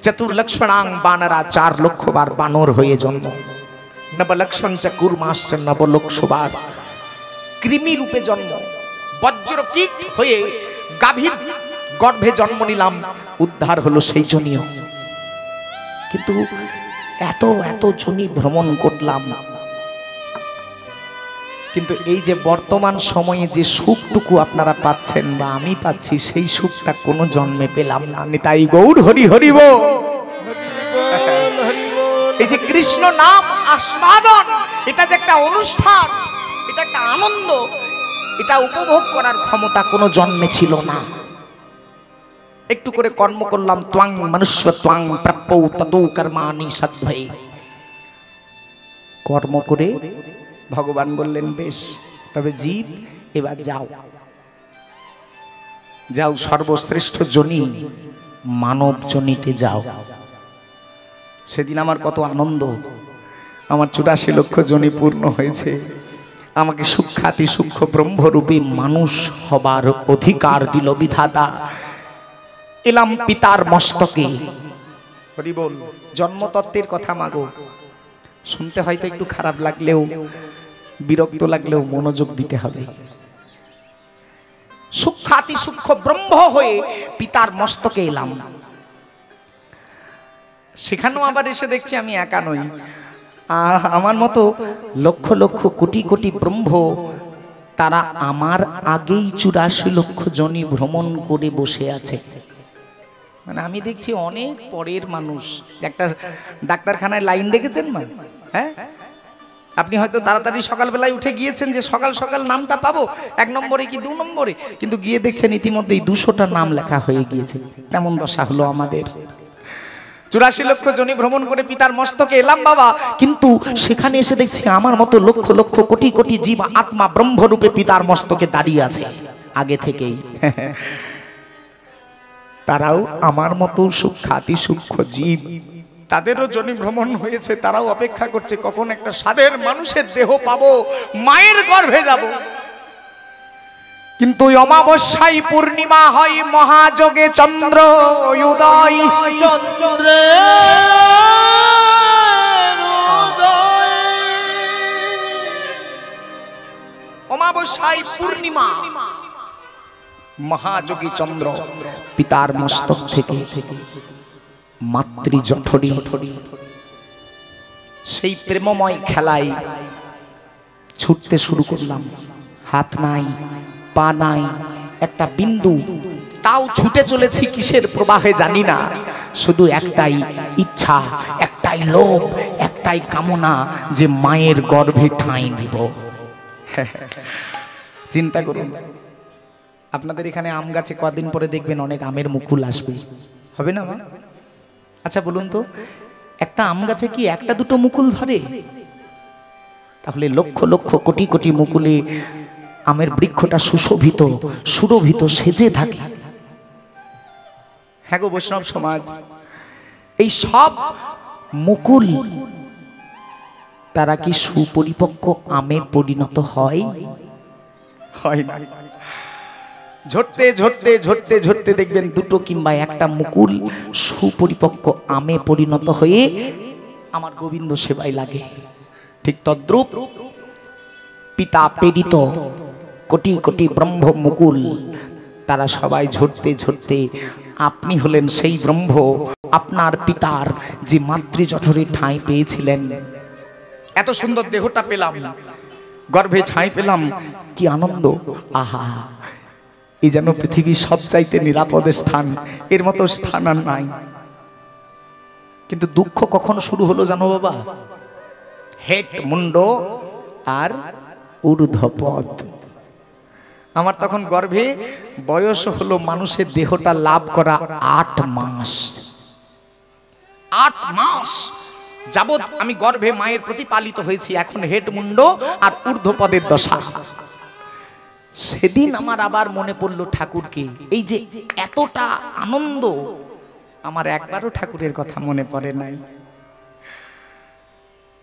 চতুর্লক্ষণাং বানরা 4 লক্ষ বার বানর হয়ে জন্ম। নবলক্ষণ চকুর্মাস 9 লক্ষ বার কৃমি রূপে জন্ম। বজ্র কীট হয়ে গাভীর গর্ভে জন্ম নিলাম, উদ্ধার হলো সেই জনিও। কিন্তু এত এত জনি ভ্রমণ করলাম, কিন্তু এই যে বর্তমান সময়ে যে সুখটুকু আপনারা পাচ্ছেন বা আমি পাচ্ছি, সেই সুখটা কোনো জন্মে পেলাম না। নিতাই গৌর হরি হরি বল। এই যে কৃষ্ণ নাম আস্বাদন, এটা যে একটা অনুষ্ঠান, এটা একটা আনন্দ, এটা উপভোগ করার ক্ষমতা কোনো জন্মে ছিল না। একটু করে কর্ম করলাম, ত্বাং মনুষ্য ত্বাং প্রাপ্যৌ ততো কর্মাণি সাধ্বৈ। কর্ম করে ভগবান বললেন বেশ, তবে জীব এবার যাও যাও সর্বশ্রেষ্ঠ জনি মানব জনিতে যাও। সেদিন আমার কত আনন্দ, আমার 84 লক্ষ জনি পূর্ণ হয়েছে। আমাকে সূক্ষ্মাতি সূক্ষ্ম ব্রহ্মরূপী মানুষ হবার অধিকার দিল বিধাতা। এলাম পিতার মস্তকে। হরি বল। জন্মতত্ত্বের কথা মাগো, শুনতে হয়তো একটু খারাপ লাগলেও, বিরক্ত লাগলেও মনোযোগ দিতে হবে। সূক্ষ্মাতি সূক্ষ্ম ব্রহ্ম হয়ে পিতার মস্তকে এলাম। সেখানেও আবার এসে দেখছি আমি একা নই, আমার মতো লক্ষ লক্ষ কোটি কোটি ব্রহ্ম, তারা আমার আগেই 84 লক্ষ জনি ভ্রমণ করে বসে আছে। মানে আমি দেখছি অনেক পরের মানুষ। একটা ডাক্তারখানায় লাইন দেখেছেন মা? হ্যাঁ, আপনি হয়তো তাড়াতাড়ি সকালবেলায় উঠে গিয়েছেন যে সকাল সকাল নামটা পাবো, 1 নম্বরে কি 2 নম্বরে, কিন্তু গিয়ে দেখছেন ইতিমধ্যেই 200টা নাম লেখা হয়ে গিয়েছে। তেমন দশা হলো আমাদের। 84 লক্ষ জনি ভ্রমণ করে পিতার মস্তকে এলাম বাবা, কিন্তু সেখানে এসে দেখছি আমার মতো লক্ষ লক্ষ কোটি কোটি জীব আত্মা ব্রহ্মরূপে পিতার মস্তকে দাঁড়িয়ে আছে আগে থেকেই। তারাও আমার মতো সূক্ষ্মাতি সূক্ষ্ম জীব, তাদেরও জনি ভ্রমণ হয়েছে। তারাও অপেক্ষা করছে কখন একটা সাধের মানুষের দেহ পাবো, মায়ের গর্ভে যাব। কিন্তু অমাবস্যায় পূর্ণিমা হয়, মহাযোগে চন্দ্র উদয়। অমাবস্যায় পূর্ণিমা, মহাযোগী চন্দ্র পিতার মস্তক থেকে মাতৃ জঠরি সেই প্রেমময় খেলায় ছুটতে শুরু করলাম। হাত নাই, পা নাই, একটা বিন্দু, তাও ছুটে চলেছি কিসের প্রবাহে জানি না। শুধু একটাই ইচ্ছা, একটাই লোভ, একটাই কামনা যে মায়ের গর্ভে ঠাঁই দিব। চিন্তা করুন, আপনাদের এখানে আম গাছে কদিন পরে দেখবেন অনেক আমের মুকুল আসবে, হবে না মা? আচ্ছা বলুন তো, একটা আম গাছে কি 1-2 মুকুল ধরে? তাহলে লক্ষ লক্ষ কোটি কোটি মুকুলে আমের বৃক্ষটা সুশোভিত, সুরভিত, সেজে থাকে। হ্যাঁ গো বৈষ্ণব সমাজ, এই সব মুকুল তারা কি সুপরিপক্ক আমে পরিণত হয়? হয় না। ঝরতে ঝরতে ঝরতে ঝরতে দেখবেন দুটো কিংবা একটা মুকুল সুপরিপক্ক আমে পরিণত হয়ে আমার গোবিন্দ সেবায় লাগে। ঠিক তদ্রূপ পিতা প্রেরিত কোটি কোটি ব্রহ্ম মুকুল তারা সবাই ঝরতে ঝরতে আপনি হলেন সেই ব্রহ্ম। আপনার পিতার যে মাতৃজঠরে ঠাঁই পেয়েছিলেন, এত সুন্দর দেহটা পেলাম, গর্ভে ছাই পেলাম, কি আনন্দ! আহা, এই যেন পৃথিবীর সবচাইতে নিরাপদ স্থান, এর মতো স্থান আর নাই। কিন্তু দুঃখ কখন শুরু হলো জানো বাবা? হেট মুন্ড আর ঊর্ধ্বপদ। আমার তখন গর্ভে বয়স হলো মানুষের দেহটা লাভ করা 8 মাস। 8 মাস যাবৎ আমি গর্ভে মায়ের প্রতি পালিত হয়েছি, এখন হেট মুন্ড আর ঊর্ধ্বপদের দশা। সেদিন আমার আবার মনে পড়লো ঠাকুরকে। এই যে এতটা আনন্দ, আমার একবারও ঠাকুরের কথা মনে পড়ে নাই।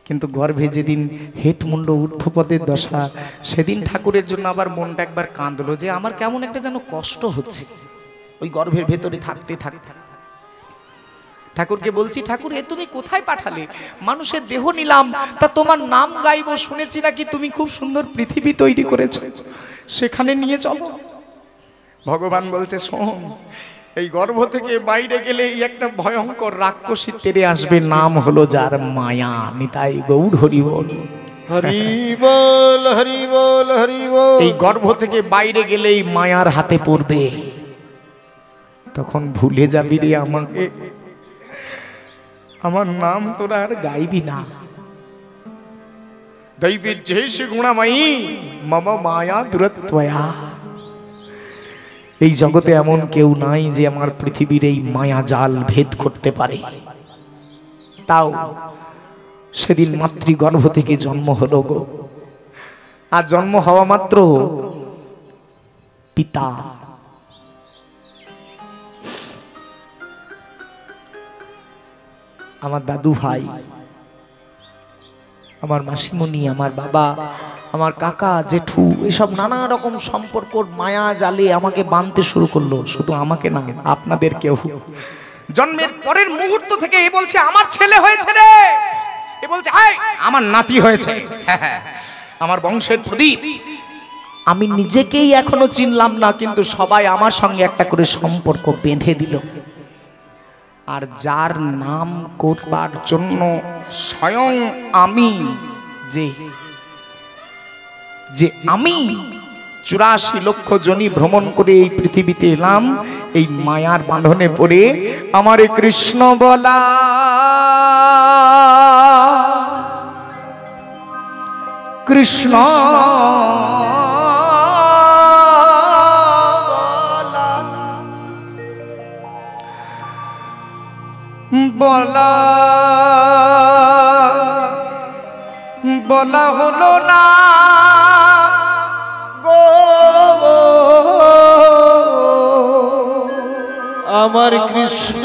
কিন্তু গর্ভে যেদিন হেট মুন্ড ঊর্ধ্বপদের দশা, সেদিন ঠাকুরের জন্য আবার মনটা একবার কাঁদলো যে আমার কেমন একটা যেন কষ্ট হচ্ছে ওই গর্ভের ভেতরে থাকতে থাকতে। ঠাকুরকে বলছি, ঠাকুর এ তুমি কোথায় পাঠালে? মানুষের দেহ নিলাম, তা তোমার নাম গাইবো, শুনেছি নাকি তুমি খুব সুন্দর পৃথিবী তৈরি করেছো, সেখানে নিয়ে চলো। ভগবান বলছে, শোন, এই গর্ভ থেকে বাইরে গেলে একটা ভয়ঙ্কর রাক্ষসী তেরে আসবে, নাম হলো যার মায়া। নিতাই গৌর হরি বল। হরি বল, হরি বল, হরি বল। এই গর্ভ থেকে বাইরে গেলেই মায়ার হাতে পড়বে, তখন ভুলে যাবি রে আমাকে, আমার নাম তোরা আর গাইবি না। দৈবী জেষ গুণাময়ী মম মায়া দূরত্বয়া। এই জগতে এমন কেউ নাই যে আমার পৃথিবীর এই মায়া জাল ভেদ করতে পারে। তাও সেদিন মাতৃগর্ভ থেকে জন্ম হলো গো। আর জন্ম হওয়া মাত্র পিতা আমার দাদু ভাই, আমার মাসিমণি, আমার বাবা, আমার কাকা, জেঠু, এসব নানা রকম সম্পর্কর মায়া জালে আমাকে বাঁধতে শুরু করলো। শুধু আমাকে না, আপনাদের কেউ। জন্মের পরের মুহূর্ত থেকে এ বলছে আমার ছেলে হয়েছে রে, এ বলছে আমার নাতি হয়েছে, আমার বংশের প্রদীপ। আমি নিজেকেই এখনো চিনলাম না, কিন্তু সবাই আমার সঙ্গে একটা করে সম্পর্ক বেঁধে দিল। আর যার নাম করবার জন্য স্বয়ং আমি যে আমি 84 লক্ষ জনি ভ্রমণ করে এই পৃথিবীতে এলাম, এই মায়ার বাঁধনে পড়ে আমার কৃষ্ণ বলা, কৃষ্ণ বলা বলা হলো না গো আমার কৃষ্ণ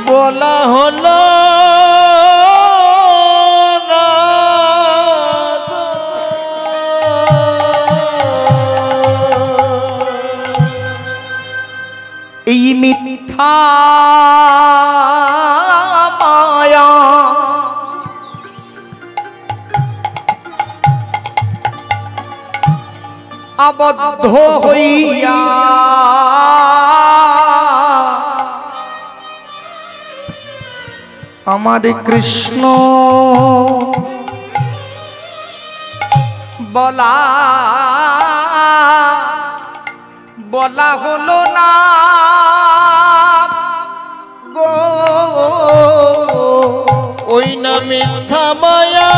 বলা হলো না গো। এই মিথ্যা মায়া আবদ্ধ হইয়া আমার কৃষ্ণ বলা বলা হলো না গো। ওই না মিথ্যা মায়া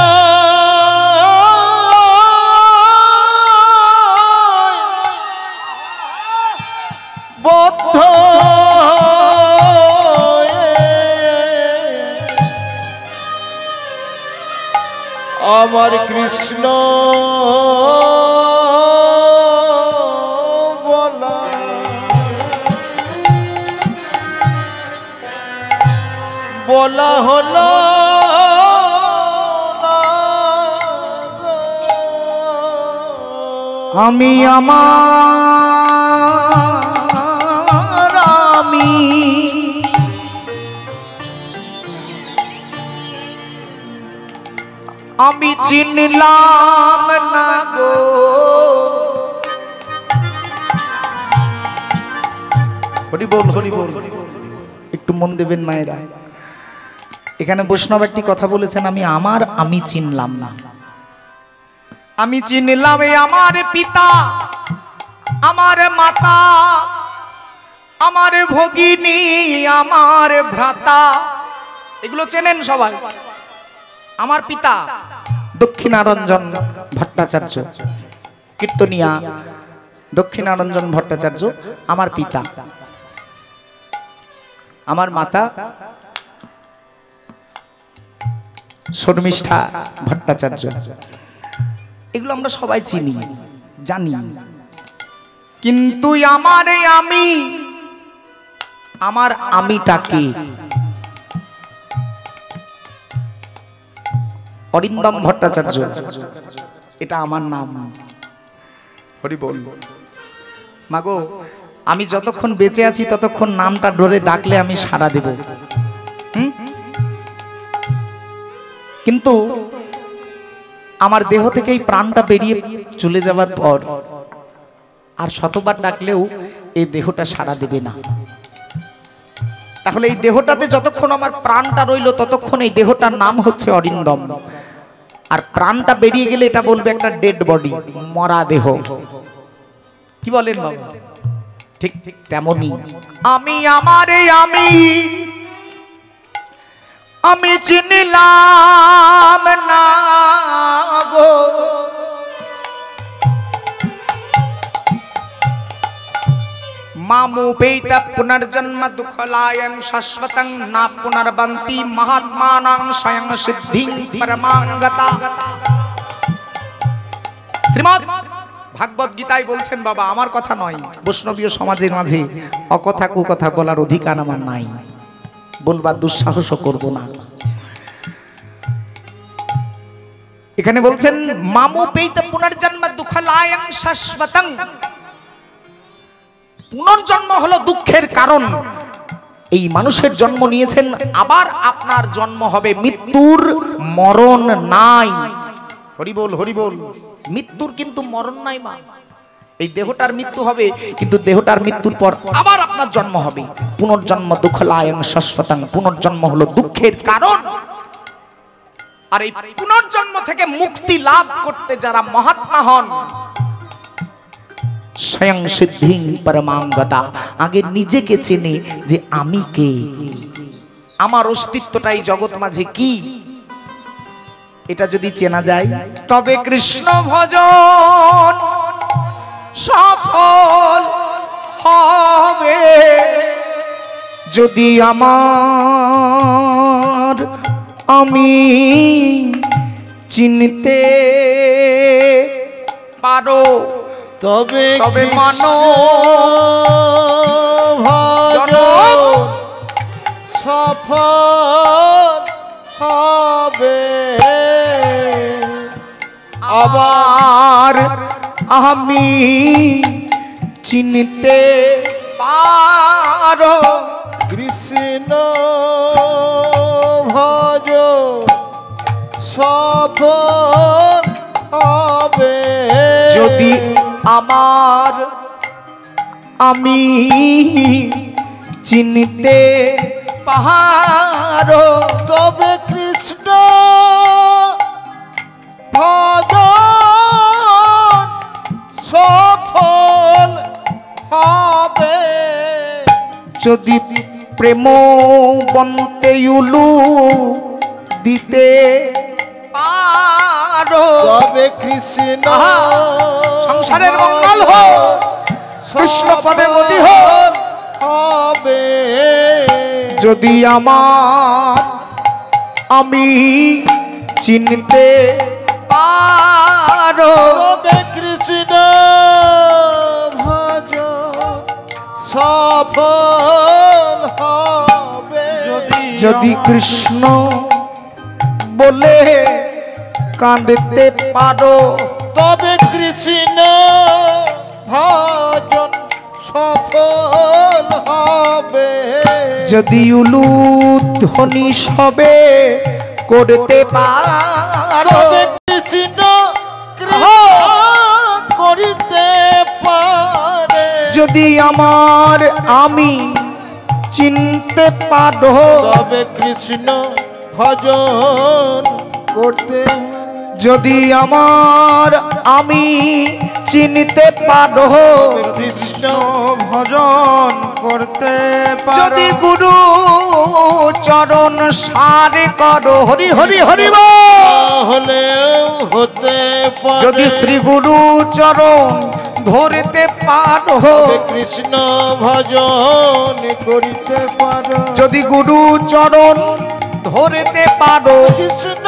বদ্ধ আমার কৃষ্ণ বলা বলা হলো না গো। আমি আমার আমি চিনলাম না গো। হরি বল হরি বল। একটু মন দেবেন মায়েরা, এখানে বৈষ্ণব একটি কথা বলেছেন, আমি চিনলাম না। আমি চিনলাম এই আমার পিতা, আমার মাতা, আমার ভগিনী, আমার ভ্রাতা, এগুলো চেনেন সবাই। আমার পিতা দক্ষিণারঞ্জন ভট্টাচার্য, কীর্তনিয়া দক্ষিণারঞ্জন ভট্টাচার্য আমার পিতা। আমার মাতা শর্মিষ্ঠা ভট্টাচার্য। এগুলো আমরা সবাই চিনি জানি, কিন্তু আমার আমিটাকে অরিন্দম ভট্টাচার্য, এটা আমার নাম। হরি বল। মাগো, আমি যতক্ষণ বেঁচে আছি ততক্ষণ নামটা ধরে ডাকলে আমি সাড়া দেব, কিন্তু আমার দেহ থেকে এই প্রাণটা বেরিয়ে চলে যাওয়ার পর আর শতবার ডাকলেও এই দেহটা সাড়া দেবে না। তাহলে এই দেহটাতে যতক্ষণ আমার প্রাণটা রইল ততক্ষণ এই দেহটার নাম হচ্ছে অরিন্দম, আর প্রাণটা বেরিয়ে গেলে এটা বলবে একটা ডেড বডি, মরা দেহ। কি বলেন বাবা? ঠিক ঠিক তেমনি আমি চিনলাম না গো। मामु पेत पुनर्जन्म दुखलायं शाश्वतं न पुनर्बन्ति महात्मानां स्वयं सिद्धिं परमांगता। श्रीमद् भागवत गीताय बोलছেন बाबा, আমার কথা নয়। বৈষ্ণবীয় সমাজের মাঝে অকথা কুকথা বলার অধিকার আমার নাই, বলবার দুঃসাহসও করব না। এখানে বলছেন মামু পেত পুনর্জন্ম দুখলায়ং শাশ্বতং। পুনর্জন্ম হলো দুঃখের কারণ। এই মানুষের জন্ম নিয়েছেন, আবার আপনার জন্ম হবে, মৃত্যুর মরণ নাই। হরি বল হরি বল। মৃত্যুর কিন্তু মরণ নাই মা। এই দেহটার মৃত্যু হবে, কিন্তু দেহটার মৃত্যুর পর আবার আপনার জন্ম হবে। পুনর্জন্ম দুঃখলায়ং শাশ্বতং। পুনর্জন্ম হলো দুঃখের কারণ। আর এই পুনর্জন্ম থেকে মুক্তি লাভ করতে যারা মহাত্মা হন, স্বয়ং সিদ্ধিং পরমাঙ্গতা, আগে নিজেকে চেনে যে আমি কে, আমার অস্তিত্বটাই জগৎ মাঝে কি, এটা যদি চেনা যায় তবে কৃষ্ণ ভজন সফল হবে। যদি আমি চিনতে পারো তবে মানো ভজন সফল হবে। আবার আমি চিনতে পারো কৃষ্ণ ভজন সফল হবে। যদি আমি চিনতে পারো তবে কৃষ্ণ ভজন সফল হবে। যদি প্রেম বন্তে উলু দিতে পারো তবে কৃষ্ণ সংসারের মঙ্গল হোক, কৃষ্ণ পদে মতি হোক হবে। যদি আমি চিনতে পারো তবে কৃষ্ণ ভজন সফল হবে। যদি কৃষ্ণ বলে কাঁদতে পারো, তবে কৃষ্ণ ভজন সফল হবে। যদি উলুধ্বনি সবে করতে পারো, তবে কৃষ্ণ করিতে পারে। যদি আমার আমি চিনতে পারো, তবে কৃষ্ণ ভজন করতে। যদি আমার আমি চিনতে পারো, কৃষ্ণ ভজন করতে পারো। যদি গুরু চরণ সার করো, হরি হরি হরি হলেও হতে পারে। যদি শ্রী গুরু চরণ ধরতে পারো, কৃষ্ণ ভজন করিতে পারো। যদি গুরু চরণ ধরতে পারো, কৃষ্ণ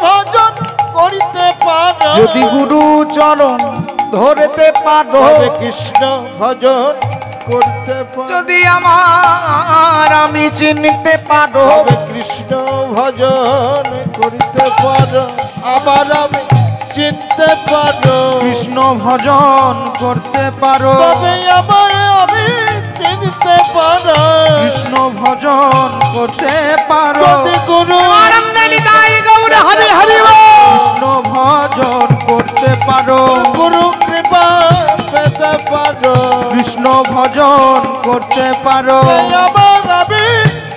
ভজন করিতে পারো। যদি গুরু চরণ ধরতে পারো, কৃষ্ণ ভজন করতে পারো। যদি আমার আমি চিনতে পারো, কৃষ্ণ ভজন করিতে পারো। আবার আমি চিনতে পারো। কৃষ্ণ ভজন করতে পারো, তবে আমায় আমি চিনতে পারো। কৃষ্ণ ভজন করতে পারো। যদি গুরু হরি হরি কৃষ্ণ ভজন করতে পারো, গুরু কৃপা পেতে পারো। কৃষ্ণ ভজন করতে পারো, আমার আমি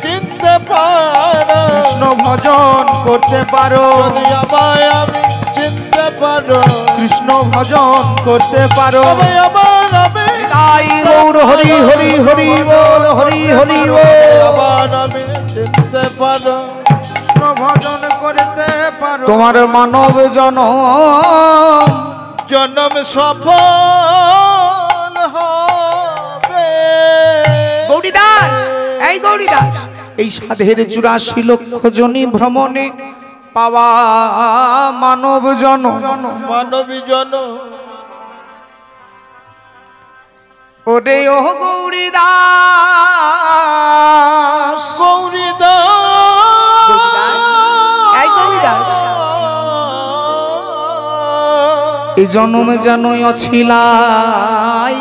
চিনতে পারো। কৃষ্ণ ভজন করতে পারো। যদি আমায় আমি চিনতে পারো। কৃষ্ণ ভজন করতে পারো। তবে আমার আমি তাই গৌর হরি হরি হরি বল, হরি হরি বল। আবার আমি চিনতে পারো। কৃষ্ণ ভজন করতে পারো। তোমার মানব জনম সফল হবে। গৌরীদাস, এই গৌরীদাস, এই সাধের 84 লক্ষ জনি ভ্রমণে পাওয়া মানব মানবী জন ওরে ও গৌরীদাস, এই গৌরীদাস, এই জন্ম জানই অছিলাই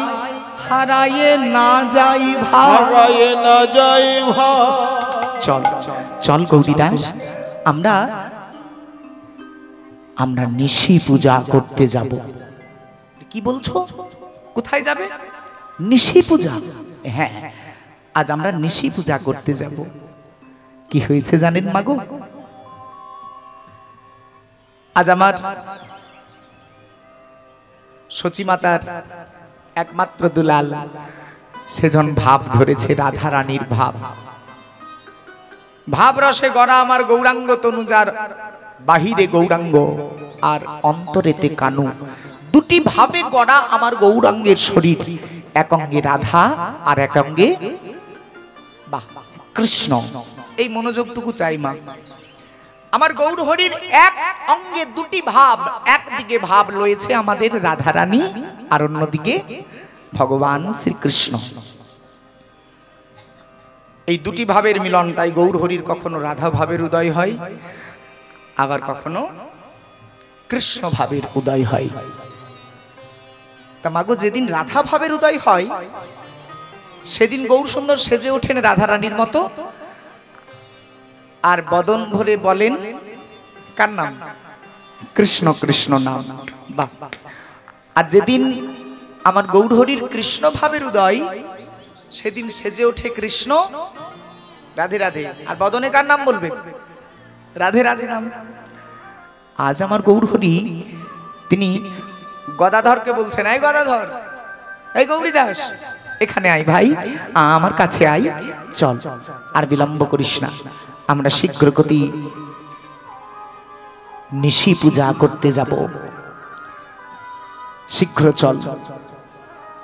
হারায়ে না যাই হারায়ে না যাই ভাই। চল চল গৌরীদাস, আমরা নিশি পূজা করতে যাব। কি বলছো? কোথায় যাবে? নিশি পূজা? হ্যাঁ, আজ আমরা নিশি পূজা করতে যাব। কি হয়েছে জানেন মাগো? আজ আমার সচী মাতার একমাত্র দুলাল সেজন ভাব ধরেছে, রাধা রানীর ভাব। ভাব রসে গড়া আমার গৌরাঙ্গ তনুজার বাহিরে গৌরাঙ্গ আর অন্তরেতে কানু, দুটি ভাবে গড়া আমার গৌরাঙ্গের শরীর। এক অঙ্গে রাধা আর এক অঙ্গে বাহ কৃষ্ণ। এই মনোযোগটুকু চাই মা। আমার গৌর হরির এক অঙ্গে দুটি ভাব, একদিকে ভাব রয়েছে আমাদের রাধা রানী আর অন্যদিকে ভগবান শ্রীকৃষ্ণ। এই দুটি ভাবের মিলন, তাই গৌর হরির কখনো রাধা ভাবের উদয় হয়, আবার কখনো কৃষ্ণ ভাবের উদয় হয়। তা মাগো, যেদিন রাধা ভাবের উদয় হয় সেদিন গৌর সুন্দর সেজে ওঠেন রাধা রানীর মতো, আর বদন ভরে বলেন কার নাম? কৃষ্ণ কৃষ্ণ নাম। বাহ। আর যেদিন আমার গৌর হরির কৃষ্ণ ভাবের উদয় সেদিন সেজে ওঠে কৃষ্ণ রাধে রাধে, আর বদনে কার নাম বলবে? রাধে রাধে নাম। আজ আমার গৌর হরি তিনি গদাধরকে বলছেন, এই গদাধর, এই গৌরীদাস, এখানে আয় ভাই, আমার কাছে আয়, চল আর বিলম্ব করিস না, আমরা শীঘ্র গতি নিশি পূজা করতে যাব, শীঘ্র চল,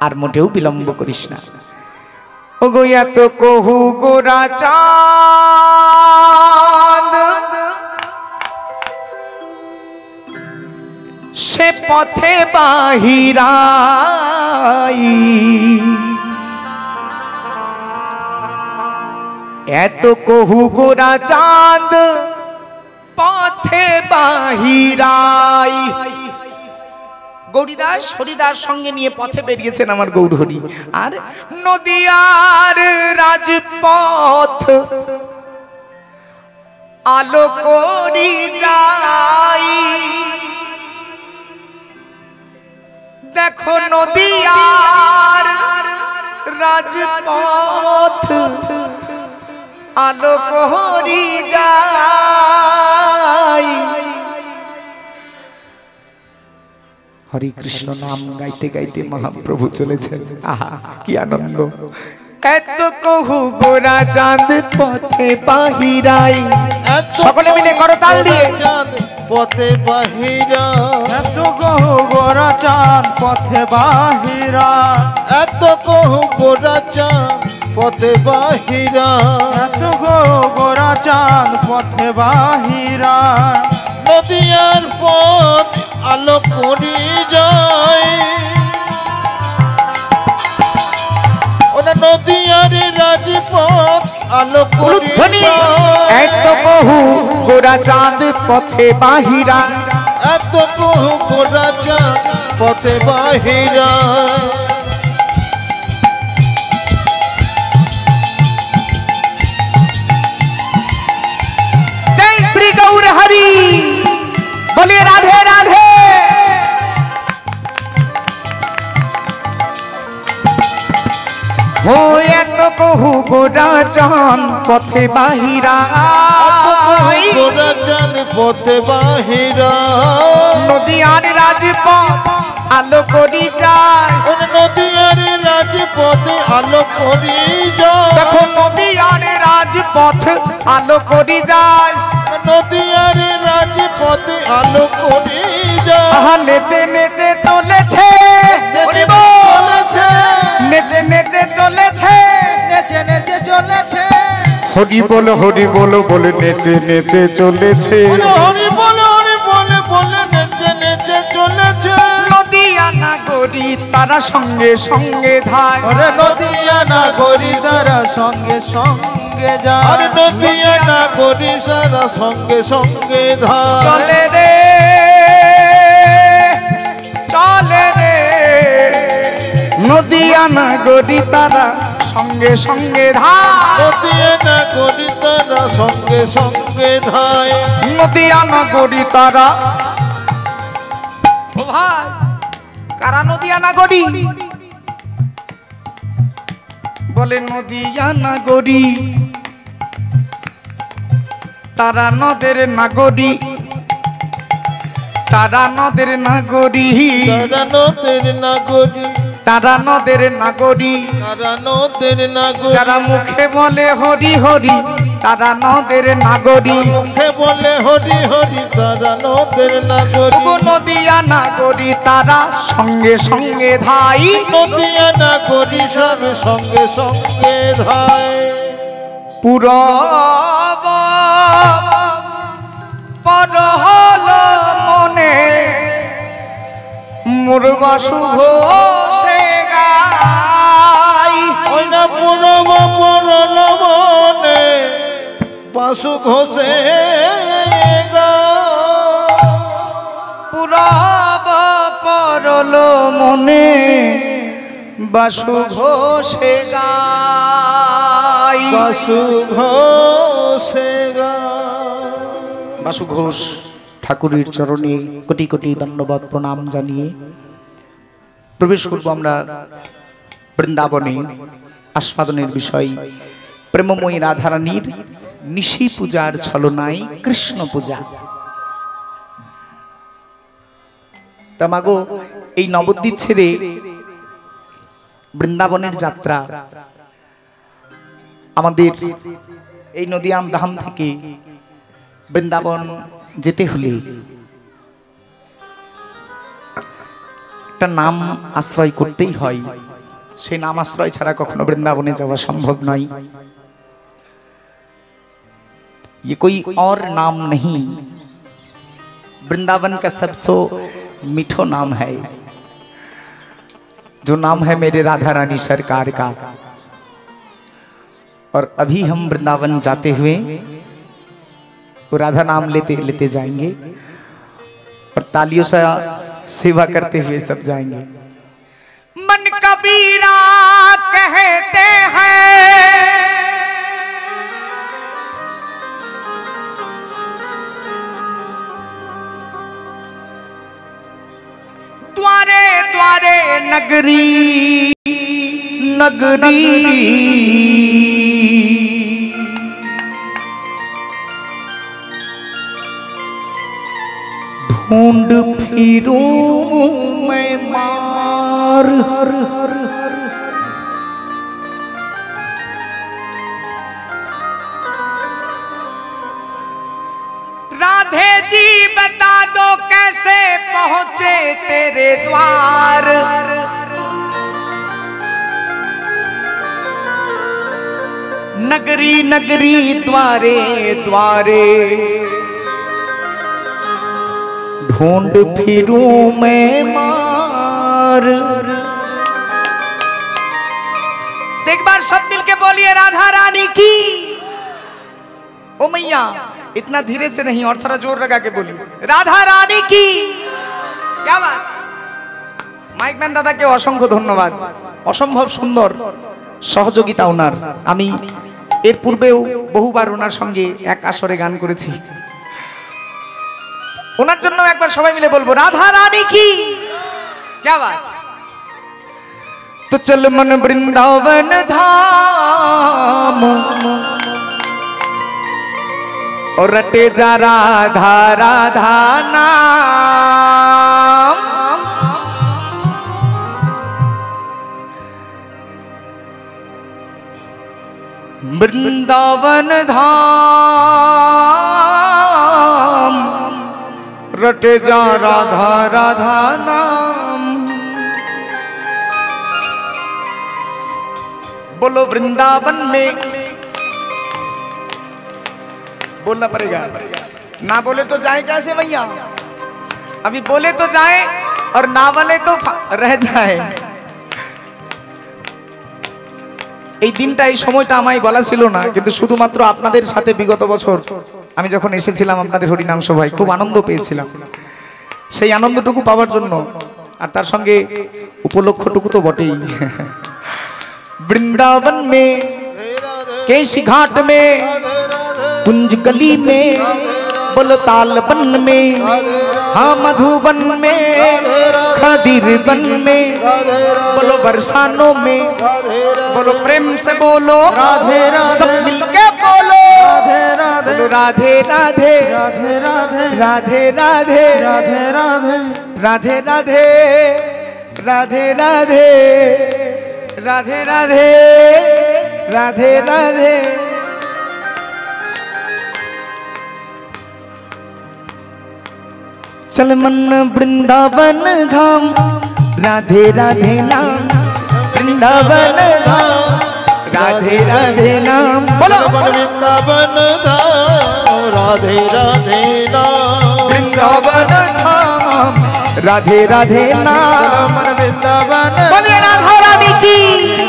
আর মোটেও বিলম্ব করিস না। ও গো এত কহু গোরা চাঁদ সে পথে বাহিরাই, এত কহু গোরা চাঁদ পথে বাহিরাই। গৌরীদাস হরিদাস সঙ্গে নিয়ে পথে বেরিয়েছেন আমার গৌরহরি। আর নদিয়ার রাজপথ আলো করি যাই। দেখো নদিয়ার রাজপথ আলো করি যাই। হরে কৃষ্ণ নাম গাইতে গাইতে মহাপ্রভু চলেছেন। আহা কি আনন্দ। এত কহু গোরা চাঁদ পথে বাহিরাই। সকলে মিলে করতাল দিয়ে চাঁদ পথে বাহিরা। এত কহু গোরা চাঁদ পথে বাহিরা। এত কহু গোরা চাঁদ পথে বাহিরা। এত কহু গোরা চাঁদ পথে বাহিরা। নদিয়ার পথ আলো করি যায়। ওরা নদিয়ার রাজপথ আলো করি যায়। এত কহু গোরা চাঁদ পথে বাহিরা। এত কহু গোরা চাঁদ পথে বাহিরা। জয় শ্রী গৌর হরি, বলিয়ে রাধে রাধে। হো এত কহু গোরা চাঁদ পথে বাহিরা। গোরা চাঁদ পথে বাহিরা। নদিয়ার রাজপথ আলো করি যায়। নদিয়ার রাজপথে আলো করি যায়। দেখো নদিয়ার রাজপথ আলো করি যায়। নদিয়ার রাজপথে আলো করি যায়। আহা নেচে নেচে চলেছে, নেচে নেচে চলেছে, নেচে নেচে চলেছে। হরি বল বলে নেচে নেচে চলেছে। হরি বলে বলে নেচে নেচে চলেছে। নদিয়া নাগরী তারা সঙ্গে সঙ্গে ধায়। ওরে নদিয়া নাগরী তারা সঙ্গে সঙ্গে যায়। আর নদিয়া নাগরী সারা সঙ্গে সঙ্গে ধায়। চলে রে চলে রে, নদিয়া নাগরী তারা সঙ্গে সঙ্গে ধায়। নদিয়া নাগরী তারা সঙ্গে সঙ্গে ধায়। নদিয়া নাগরী তারা। ও ভাই, কারা নদিয়া নাগরী? বলে নদিয়া নাগরী তারা নদের নাগরী। তারা নদের নাগরী। তারা নদের নাগরী। তারা নদের নাগরী। তারা নদের নাগরী। যারা মুখে বলে হরি হরি তারা নদের নাগরী। মুখে বলে হরি হরি তারা নদের নাগরী। ওগো নদিয়া নাগরী তারা সঙ্গে সঙ্গে ধাই। নদিয়া নাগরী সব সঙ্গে সঙ্গে ধায়। পুরব পর হল মনে মুরবা শুভ সে গাই। ওই না পুরব পরল মনে বাসু ঘোষে পুরব পরল মনে বাসু ঘোষে গাই। বাসু ঘোষে বাসু ঘোষ ঠাকুরের চরণে কোটি কোটি ধন্যবাদ প্রণাম জানিয়ে প্রবেশ করব আমরা বৃন্দাবনে। আস্বাদনের বিষয় প্রেমময়ী রাধারানীর নিশি পূজার ছলনায় কৃষ্ণ পূজা। তা মাগো, এই নবদ্বীপ ছেড়ে বৃন্দাবনের যাত্রা আমাদের এই নদিয়াম ধাম থেকে বৃন্দাবন যেতে হলে একটা নাম আশ্রয় করতেই হয়। সেই নাম আশ্রয় ছাড়া কখনো বৃন্দাবনে যাওয়া সম্ভব নয়। ये कोई और नाम नहीं, वृंदावन का सबसे मीठो नाम है, जो नाम है मेरे राधा रानी सरकार का। और अभी हम वृंदावन जाते हुए वो राधा नाम लेते लेते जाएंगे और तालियों से सेवा करते हुए सब जाएंगे। मन कबीरा कहते हैं द्वारे द्वारे नगरी नगरी ढूंढ फिरूं मैं मार। राधे जी बता दो कैसे पहुंचे तेरे द्वार। नगरी नगरी द्वारे द्वारे ढूंढ फिरूं मैं मार। एक बार सब मिलके बोलिए राधा रानी की। ओ मैया इतना धीरे से नहीं और थोड़ा जोर लगा के बोलिए राधा रानी की। क्या बात। माइक मैन दादा के असंख्य धन्यवाद। असम्भव सुंदर सहयोगिता ওনার। আমি এর পূর্বেও বহুবার ওনার সঙ্গে এক আসরে গান করেছি। ওনার জন্য একবার সবাই মিলে বলবো রাধা রানী কি। क्या बात। तो चल मन वृंदावन धाम और रटे जा राधा राधा नाम। वृंदावन धाम रटे जा राधा राधा नाम। बोलो वृंदावन में। बोलना पड़ेगा ना बोले तो जाए कैसे भैया। अभी बोले तो जाए और ना बोले तो रह जाए। এই দিনটা এই সময়টা আমায় বলা ছিল না কিন্তু শুধুমাত্র আপনাদের সাথে বিগত বছর আমি যখন এসেছিলাম আপনাদের হরিনাম সভায় খুব আনন্দ পেয়েছিলাম। সেই আনন্দটুকু পাওয়ার জন্য আর তার সঙ্গে উপলক্ষটুকু তো বটেই। वृंदावन में केसी घाट में कुंज गली में बोलो तालबन में हाँ मधुबन में खदीर बन में बोलो बरसानों में बोलो प्रेम से बोलो राधे राधे सब मिलके बोलो राधे राधे राधे राधे राधे राधे राधे राधे राधे राधे राधे राधे राधे राधे। चल मन वृंदावन धाम राधे राधे नाम। वृंदावन धाम राधे राधे नाम। बोलो वृंदावन धाम राधे राधे नाम। वृंदावन धाम राधे राधे नाम। वृंदावन बोलिए राधा रानी की।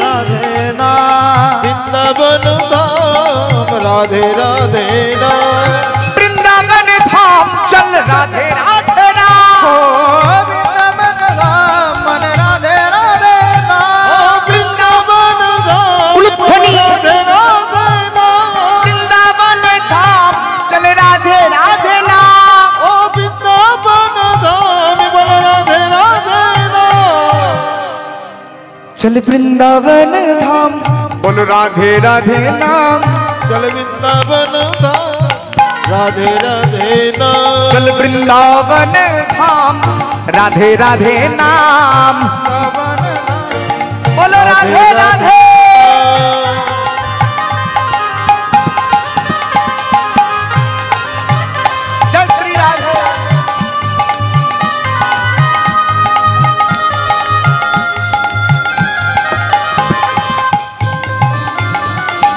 राधे नाम। वृंदावन धाम राधे राधे नाम। वृंदावन धाम चल राधे राधे नाम। वृंदावन धाम मन राधे राधे नाम। वृंदावन धाम उलूखनी। राधे राधे नाम। वृंदावन धाम चल राधे राधे नाम। ओ वृंदावन धाम बोल राधे राधे नाम। चल वृंदावन धाम बोल राधे राधे नाम। चल वृंदावन धाम राधे राधे नाम। चल वृंदावन धाम राधे राधे नाम। बोलो राधे राधे। जय श्री राधे।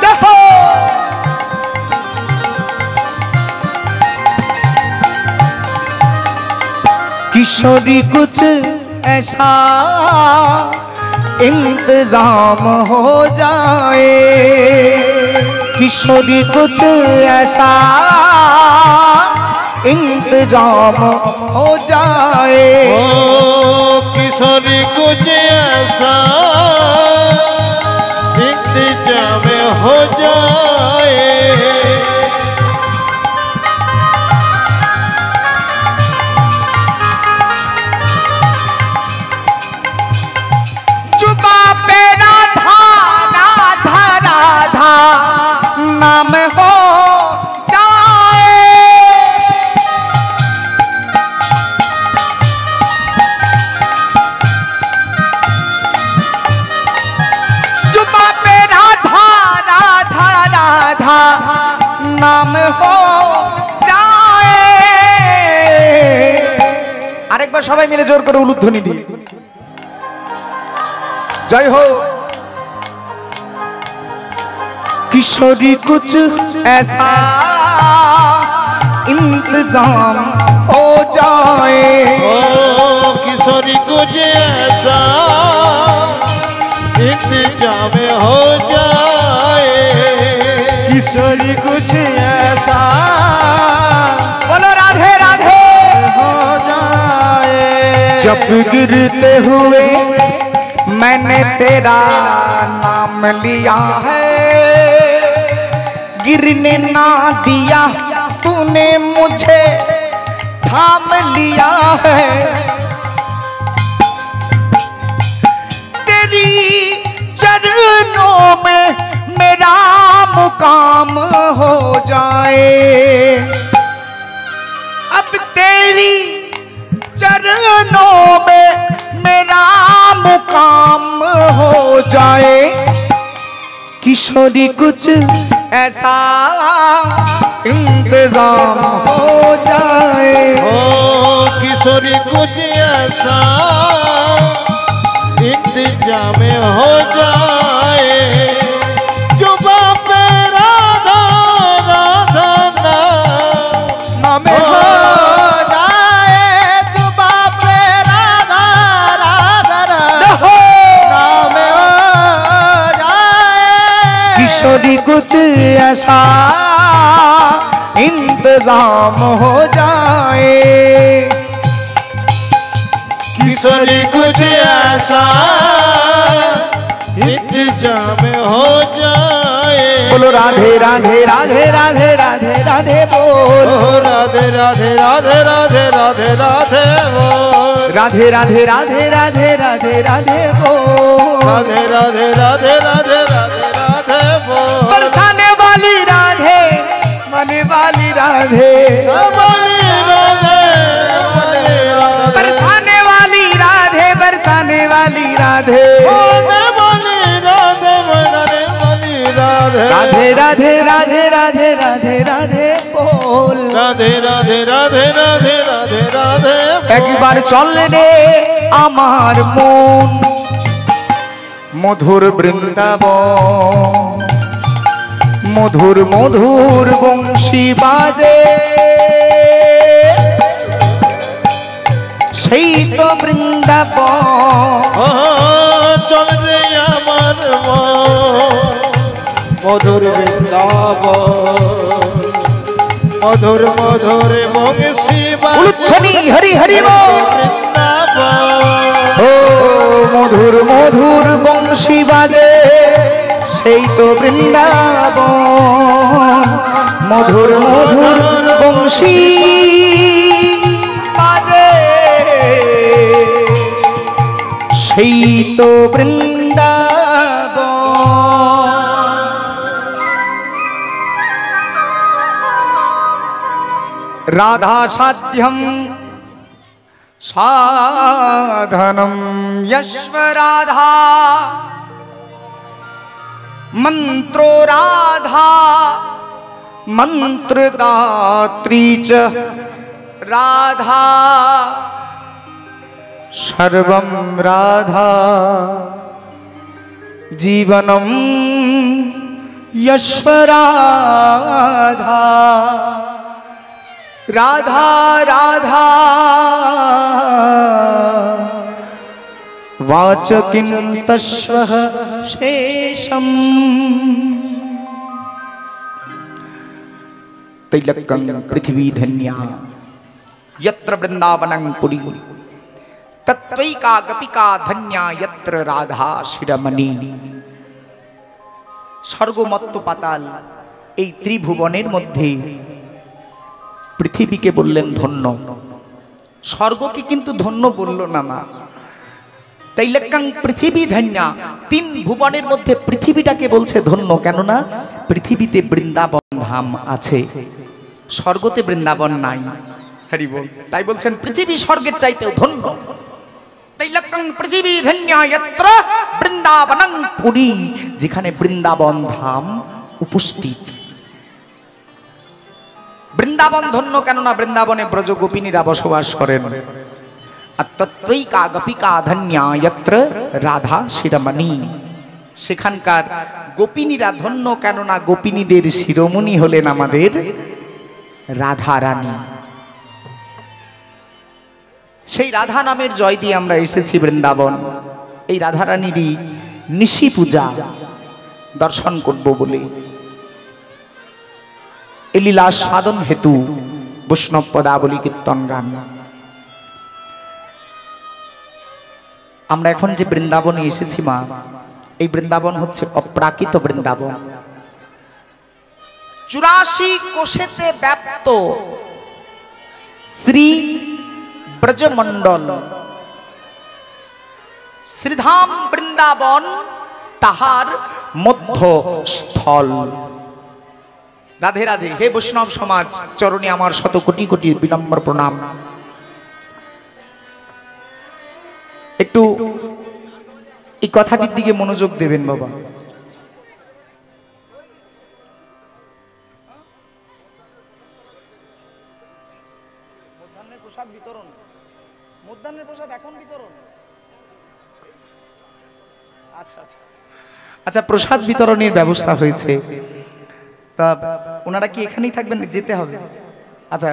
जय हो। किशोरी कुछ ऐसा इंतजाम हो जाए, किशोरी कुछ ऐसा इंतजाम हो जाए। ओ किशोरी कुछ ऐसा इंतजाम हो जाए। जुबा पे राधा राधा राधा नाम हो जाए, जुबा पे राधा राधा राधा नाम हो जाए। আরেকবার সবাই মিলে জোর করে উলুধ্বনি দিয়ে जय हो। किशोरी कुछ ऐसा इंतजाम हो जाए, ओ किशोरी कुछ ऐसा इंतजाम हो जाए। किशोरी कुछ ऐसा बोलो राधे राधे हो जाए। जब गिरते हुए मैंने तेरा नाम लिया है, गिरने ना दिया तूने मुझे थाम लिया है। तेरी चरणों में मेरा मुकाम हो जाए, अब तेरी चरणों में मेरा मुकाम हो जाए। किशोरी कुछ ऐसा इंतजाम हो जाए, ओ किशोरी कुछ ऐसा इंतजाम हो जाए। जुबा पे राधा राधा नाम हो जाए। जुबा पे राधा राधा राधा नाम हो जाए। किशोरी कुछ ऐसा इंतजाम हो जाए, किशोरी कुछ ऐसा इंतजाम हो जाए। बोलो राधे राधे राधे राधे राधे राधे बोल, ओ राधे राधे राधे राधे राधे राधे बोल। राधे राधे राधे राधे राधे राधे बोल, राधे राधे राधे राधे राधे राधे बोल। बरसाने वाली राधे मने वाली राधे, बोली राधे बोली राधे बरसाने वाली राधे बरसाने वाली राधे। बोली राधे बोली राधे राधे राधे राधे राधे राधे राधे बोल, राधे राधे राधे राधे राधे राधे একবার চলে রে আমার মন মধুর বৃন্দাবন, মধুর মধুর বংশী বাজে সেই তো বৃন্দাবন। ও চল রে আমার মধুর বৃন্দাবন, মধুর মধুর বংশী উলুধ্বনি হরি হরি বল, বৃন্দাবন। ও মধুর মধুর বংশী বাজে সেই তো বৃন্দাবন, মধুর মধুর বংশী বাজে সেই তো বৃন্দাবন। রাধা সাধ্যম साधनम यश्व राधा, मंत्रो राधा मंत्रदात्री च राधा, सर्वं राधा जीवनम यश्व राधा, राधा राधा वाचकिं तस्वः शेषम् तैलक्कं पृथ्वी धन्या यत्र वृंदावनं पुरी तत्त्वैका गपिका धन्या यत्र राधा शिरोमणि। स्वर्ग मत्त पाताल এই ত্রিভুবনের মধ্যে পৃথিবীকে বললেন ধন্য, স্বর্গকে কিন্তু ধন্য বলল না মা। তৈলক্কাং পৃথিবী ধন্যা, তিন ভুবনের মধ্যে পৃথিবীটাকে বলছে ধন্য, কেননা পৃথিবীতে বৃন্দাবন ধাম আছে, স্বর্গতে বৃন্দাবন নাই। হরি বল। তাই বলছেন পৃথিবী স্বর্গের চাইতেও ধন্য। তৈলক্কাং পৃথিবী ধন্যা যত্র বৃন্দাবনং পুরী, যেখানে বৃন্দাবন ধাম উপস্থিত। বৃন্দাবন ধন্য কেননা বৃন্দাবনে ব্রজ গোপিনীরা বসবাস করেন। আর তত্ত্বৈকা গপিকা ধন্যা যত্র রাধা শিরোমণি, সেখানকার গোপিনীরা ধন্য কেননা গোপিনীদের শিরোমণি হলেন আমাদের রাধা রানী। সেই রাধা নামের জয় দিয়ে আমরা এসেছি বৃন্দাবন। এই রাধা রানীরই নিশি পূজা দর্শন করব বলে এই লীলা সাধন হেতু বৈষ্ণব পদাবলী কীর্তন গান। আমরা এখন যে বৃন্দাবনে এসেছি মা, এই বৃন্দাবন হচ্ছে অপ্রাকৃত বৃন্দাবন। 84 কোশেতে ব্যাপ্ত শ্রী ব্রজমণ্ডল শ্রীধাম বৃন্দাবন তাহার মধ্যস্থল। রাধে রাধে। হে বৈষ্ণব সমাজ, চরণে আমার শত কোটি কোটি বিনম্র প্রণাম। একটু এই কথাটির দিকে মনোযোগ দেবেন বাবা। মধ্যাহ্নের প্রসাদ বিতরণ, মধ্যাহ্নের প্রসাদ এখন বিতরণ। আচ্ছা আচ্ছা আচ্ছা, প্রসাদ বিতরণের ব্যবস্থা হয়েছে। তা ওনারা কি এখানেই থাকবেন, যেতে হবে? আচ্ছা,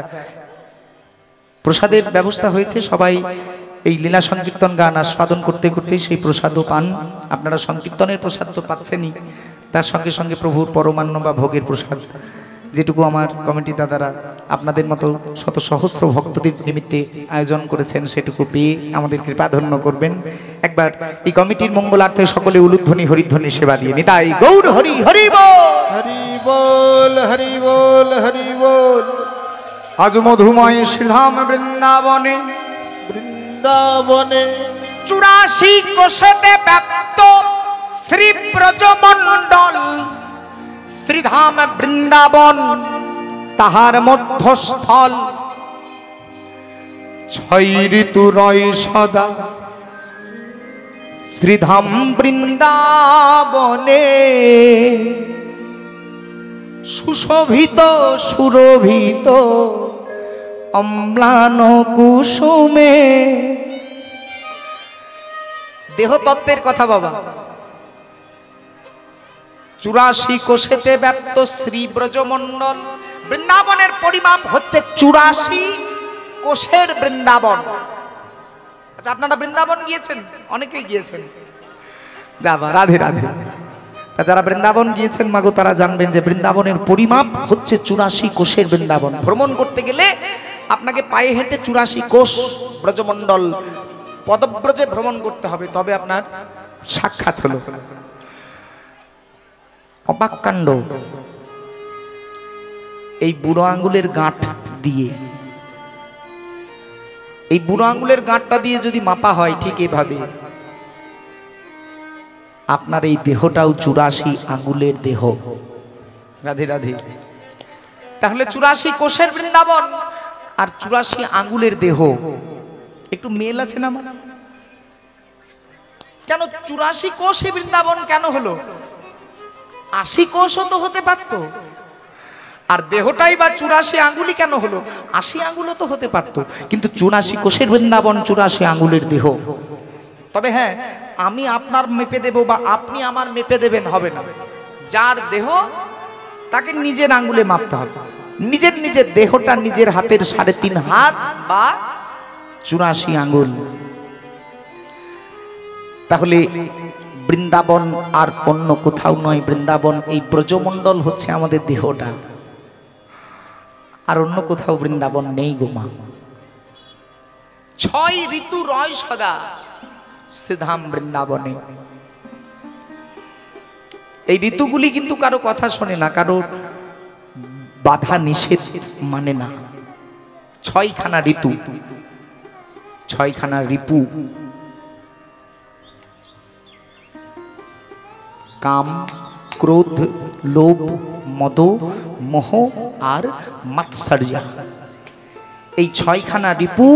প্রসাদের ব্যবস্থা হয়েছে। সবাই এই লীলা সংকীর্তন গান আস্বাদন করতে করতে সেই প্রসাদও পান। আপনারা সংকীর্তনের প্রসাদ তো পাচ্ছেনই, তার সঙ্গে সঙ্গে প্রভুর পরমান্ন বা ভোগের প্রসাদ, যেটুকু আমার কমিটি দাদারা আপনাদের মতো শত সহস্র ভক্তদের নিমিত্তে আয়োজন করেছেন, সেটুকু পেয়ে আমাদের কৃপাধন্য করবেন। একবার এই কমিটির মঙ্গলার্থে সকলে উলুধ্বনি হরিধ্বনি সেবা দিয়ে নিতাই গৌর হরি হরি বল, হরি বল, হরি বল, হরি বল। আজ মধুময় শ্রীধাম বৃন্দাবনে, বৃন্দাবনে 84 কোশেতে ব্যাপ্ত শ্রী ব্রজমণ্ডল শ্রীধাম বৃন্দাবন তাহার মধ্যস্থল। 6 ঋতু রয় সদা শ্রীধাম বৃন্দাবনে, সুশোভিত সুরভিত অম্লান কুসুমে। দেহতত্ত্বের কথা বাবা। 84 কোশেতে ব্যাপ্ত শ্রী ব্রজমণ্ডল, বৃন্দাবনের পরিমাপ হচ্ছে 84 কোশের বৃন্দাবন। আচ্ছা, আপনারা বৃন্দাবন গিয়েছেন? অনেকেই গিয়েছেন। যাবা, রাধে রাধে। তা যারা বৃন্দাবন গিয়েছেন মাগো, তারা জানবেন যে বৃন্দাবনের পরিমাপ হচ্ছে 84 কোশের বৃন্দাবন। ভ্রমণ করতে গেলে আপনাকে পায়ে হেঁটে 84 কোশ ব্রজমণ্ডল পদব্রজে ভ্রমণ করতে হবে, তবে আপনার সাক্ষাৎ হলো। অবাক কাণ্ড। এই বুড়ো আঙ্গুলের গাঁট দিয়ে, এই বুড়ো আঙ্গুলের গাঁটটা দিয়ে যদি মাপা হয় ঠিক এভাবে, আপনার এই দেহটাও 84 আঙ্গুলের দেহ। রাধে রাধে। তাহলে 84 কোশের বৃন্দাবন আর 84 আঙ্গুলের দেহ, একটু মেল আছে না? কেন 84 কোষে বৃন্দাবন কেন হলো? 80 কোষও তো হতে পারত। আর দেহটাই বা 84 আঙ্গুলি কেন হলো? 80 আঙ্গুলও তো হতে পারত। কিন্তু 84 কোষের বৃন্দাবন, 84 আঙ্গুলের দেহ। তবে হ্যাঁ, আমি আপনার মেপে দেব বা আপনি আমার মেপে দেবেন হবে না। যার দেহ তাকে নিজের আঙ্গুলে মাপতে হবে। নিজের নিজের দেহটা নিজের হাতের 3.5 হাত বা 84 আঙ্গুল। তাহলে বৃন্দাবন আর অন্য কোথাও নয়, বৃন্দাবন এই ব্রজমণ্ডল হচ্ছে আমাদের দেহটা, আর অন্য কোথাও বৃন্দাবন নেই গো মা। 6 ঋতু রয় সদা সিধাম বৃন্দাবনে। এই ঋতুগুলি কিন্তু কারো কথা শোনে না, কারো বাধা নিষেধ মানে না। 6খানা ঋতু, 6খানা রিপু, কাম, ক্রোধ, লোভ, মদ, মোহ আর মাৎসর্য। এই 6খানা রিপু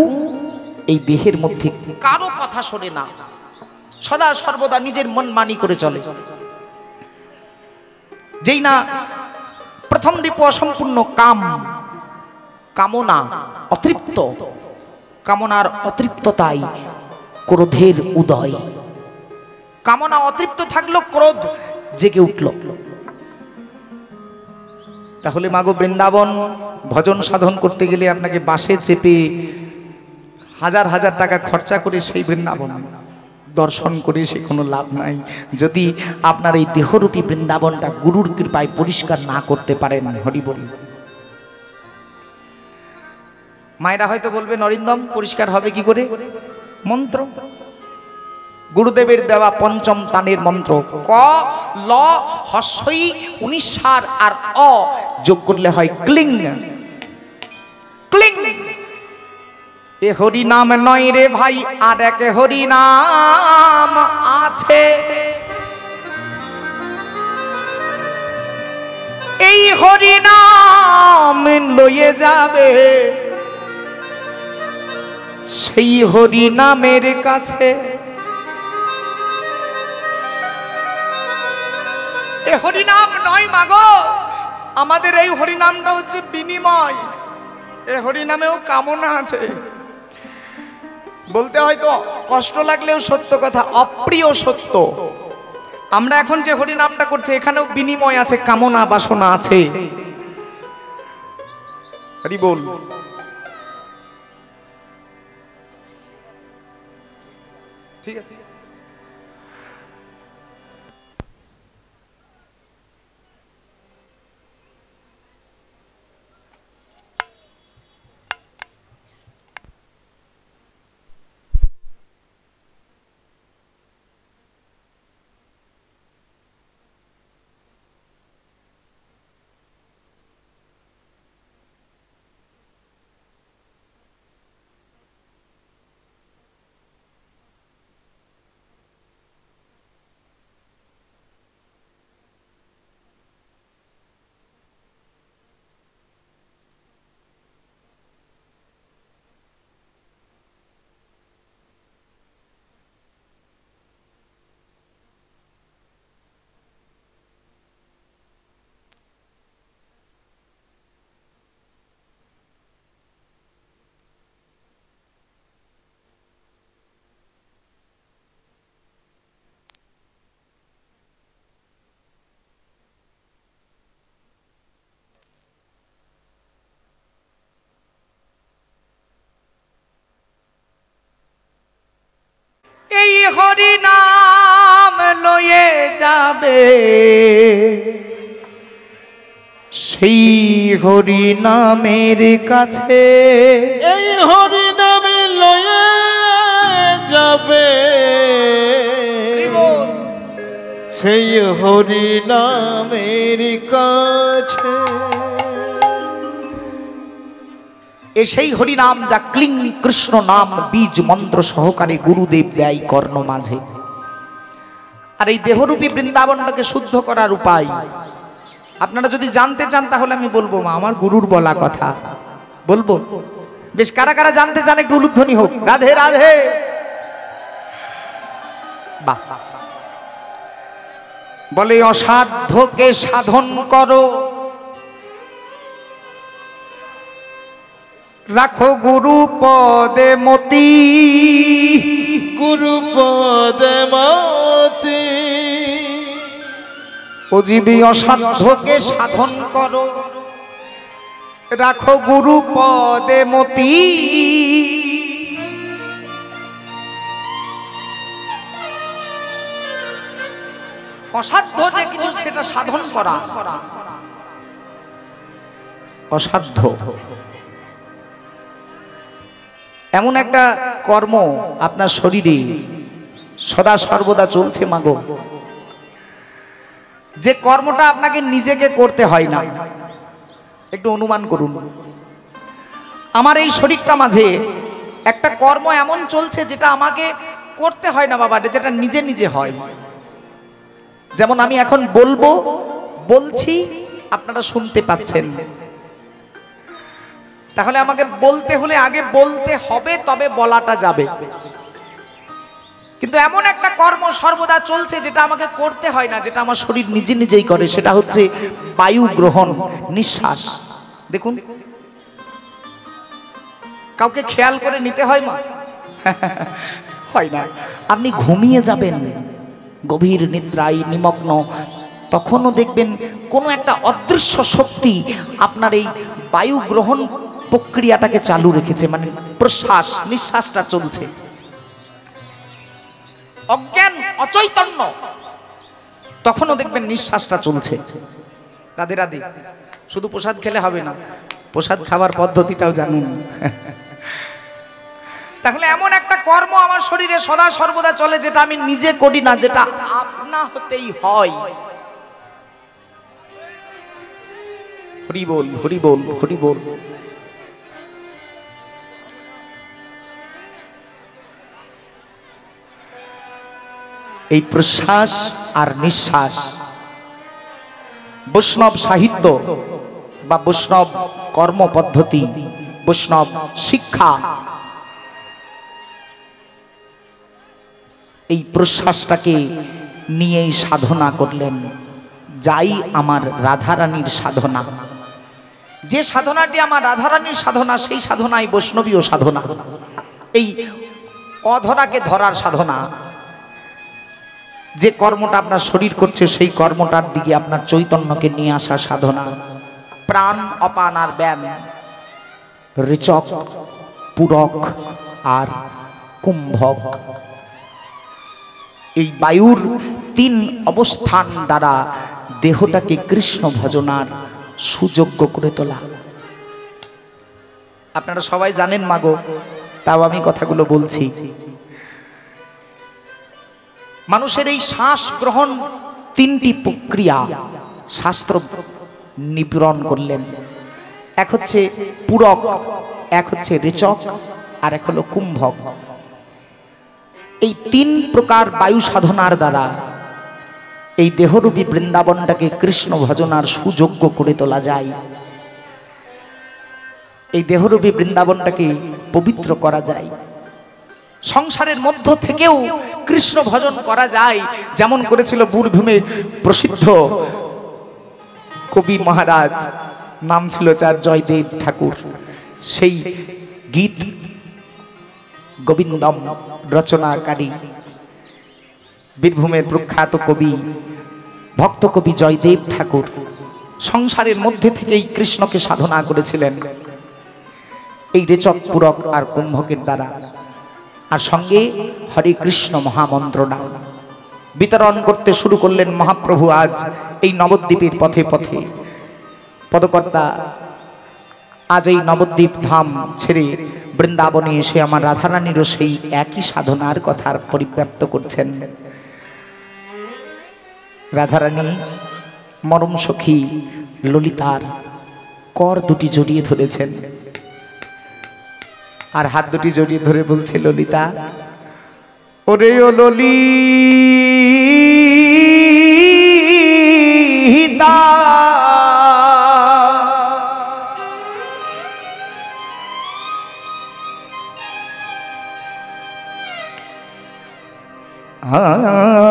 এই দেহের মধ্যে কারো কথা শোনে না, সদা সর্বদা নিজের মন মানি করে চলে। যেই না প্রথম রিপু অসম্পূর্ণ কাম, কামনা, অতৃপ্ত, কামনার অতৃপ্ততাই ক্রোধের উদয়। কামনা অতৃপ্ত থাকলো, ক্রোধ জেগে উঠল। তাহলে মাগো বৃন্দাবন ভজন সাধন করতে গেলে আপনাকে বাসে চেপে হাজার হাজার টাকা খরচা করে সেই বৃন্দাবন দর্শন করে সে কোনো লাভ নাই, যদি আপনার এই দেহরূপী বৃন্দাবনটা গুরুর কৃপায় পরিষ্কার না করতে পারেন। হরি বল। মায়েরা হয়তো বলবে নরিন্দম পরিষ্কার হবে কি করে? মন্ত্র, গুরুদেবের দেওয়া পঞ্চম তানের মন্ত্র, ক ল হস্যই 19 আর অ যোগ করলে হয় ক্লিং। ক্লিং এ হরি নাম নয় রে ভাই, আর এক হরি নাম আছে। এই হরি নাম লয়ে যাবে সেই হরি নামের কাছে। এ হরি নাম নয় মাগো, আমাদের এই হরি নামটা হচ্ছে বিনিময়। এ হরি নামেও কামনা আছে, বলতে হয়তো কষ্ট লাগলেও সত্য কথা, অপ্রিয় সত্য। আমরা এখন যে হরি নামটা করছি এখানেও বিনিময় আছে, কামনা বাসনা আছে। হরি বল। ঠিক আছে। এই হরি নাম লয়ে যাবে সেই হরি নামের কাছে। এই হরি নামে লয়ে যাবে সেই হরি নামের কাছে। এ সেই হরি নাম যা ক্লিং কৃষ্ণ নাম বীজ মন্ত্র সহকারে গুরুদেব দেয় কর্ণ মাঝে। আর এই দেহরূপী বৃন্দাবনটাকে শুদ্ধ করার উপায় আপনারা যদি জানতে চান তাহলে আমি বলবো মা, আমার গুরুর বলা কথা বলবো। বেশ, কারা কারা জানতে চান একটু উলুধ্বনি হোক। রাধে রাধে। বাহ। বলে অসাধ্যকে সাধন করো, রাখো গুরু পদে মতি। গুরু পদে মতি। ও জীবী অসাধ্যকে সাধন করো, রাখো গুরু পদে মতি। অসাধ্য যে কিছু সেটা সাধন করা অসাধ্য। এমন একটা কর্ম আপনার শরীরে সদা সর্বদা চলছে মাগো, যে কর্মটা আপনাকে নিজেকে করতে হয় না। একটু অনুমান করুন, আমার এই শরীরটা মাঝে একটা কর্ম এমন চলছে যেটা আমাকে করতে হয় না বাবা, যেটা নিজে নিজে হয়। যেমন আমি এখন বলছি, আপনারা শুনতে পাচ্ছেন, তাহলে আমাকে বলতে হলে আগে বলতে হবে, তবে বলাটা যাবে। কিন্তু এমন একটা কর্ম সর্বদা চলছে যেটা আমাকে করতে হয় না, যেটা আমার শরীর নিজে নিজেই করে, সেটা হচ্ছে বায়ু গ্রহণ, নিঃশ্বাস। দেখুন, কাউকে খেয়াল করে নিতে হয় মা? হয় না। আপনি ঘুমিয়ে যাবেন গভীর নিদ্রায় নিমগ্ন, তখনও দেখবেন কোনো একটা অদৃশ্য শক্তি আপনার এই বায়ু গ্রহণ প্রক্রিয়াটাকে চালু রেখেছে, মানে প্রশ্বাস নিঃশ্বাসটা চলছে। অজ্ঞান অচৈতন্য, তখনও দেখবেন নিঃশ্বাসটা চলছে। রাধে রাধে। শুধু প্রসাদ খেলে হবে না, প্রসাদ খাবার পদ্ধতিটাও জানুন। তাহলে এমন একটা কর্ম আমার শরীরে সদা সর্বদা চলে, যেটা আমি নিজে করি না, যেটা আপনা হতেই হয়। হরি বল, হরি বল, হরি বল। এই প্রশ্বাস আর নিঃশ্বাস বৈষ্ণব সাহিত্য বা বৈষ্ণব কর্ম পদ্ধতি, বৈষ্ণব শিক্ষা এই প্রশ্বাসটাকে নিয়েই সাধনা করলেন। যাই আমার রাধারানীর সাধনা, যে সাধনাটি আমার রাধারানীর সাধনা, সেই সাধনাই বৈষ্ণবীয় সাধনা। এই অধরাকে ধরার সাধনা, যে কর্মটা আপনার শরীর করছে সেই কর্মটার দিকে আপনার চৈতন্যকে নিয়ে আসা সাধনা। প্রাণ, অপান আর ব্যান, রেচক, পূরক আর কুম্ভক, এই বায়ুর 3 অবস্থান দ্বারা দেহটাকে কৃষ্ণ ভজনার সুযোগ্য করে তোলা। আপনারা সবাই জানেন মাগো, তাও আমি কথাগুলো বলছি। মানুষের এই শ্বাস গ্রহণ 3টি প্রক্রিয়া শাস্ত্র নিপীড়ন করলেন। এক হচ্ছে পূরক, এক হচ্ছে রেচক, আর এক হলো কুম্ভক। এই 3 প্রকার বায়ু সাধনার দ্বারা এই দেহরূপী বৃন্দাবনটাকে কৃষ্ণ ভজনার সুযোগ্য করে তোলা যায়। এই দেহরূপী বৃন্দাবনটাকে পবিত্র করা যায়। সংসারের মধ্য থেকেও কৃষ্ণ ভজন করা যায়, যেমন করেছিল বীরভূমের প্রসিদ্ধ কবি মহারাজ, নাম ছিল যার জয়দেব ঠাকুর। সেই গীত গোবিন্দম রচনাকারী বীরভূমের প্রখ্যাত কবি, ভক্ত কবি জয়দেব ঠাকুর সংসারের মধ্যে থেকেই কৃষ্ণকে সাধনা করেছিলেন এই রেচক, পূরক আর কুম্ভকের দ্বারা। আর সঙ্গে হরে কৃষ্ণ মহামন্ত্র নাম বিতরণ করতে শুরু করলেন মহাপ্রভু। আজ এই নবদ্বীপের পথে পথে পদকর্তা আজ এই নবদ্বীপ ধাম ছেড়ে বৃন্দাবনে এসে আমার রাধারানীরও সেই একই সাধনার কথার পরিব্যাপ্ত করছেন। রাধারানী মরম সখী ললিতার কর দুটি জড়িয়ে ধরেছেন, আর হাত দুটি জড়িয়ে ধরে বলছে, ললিতা ওরে ও ললিতা,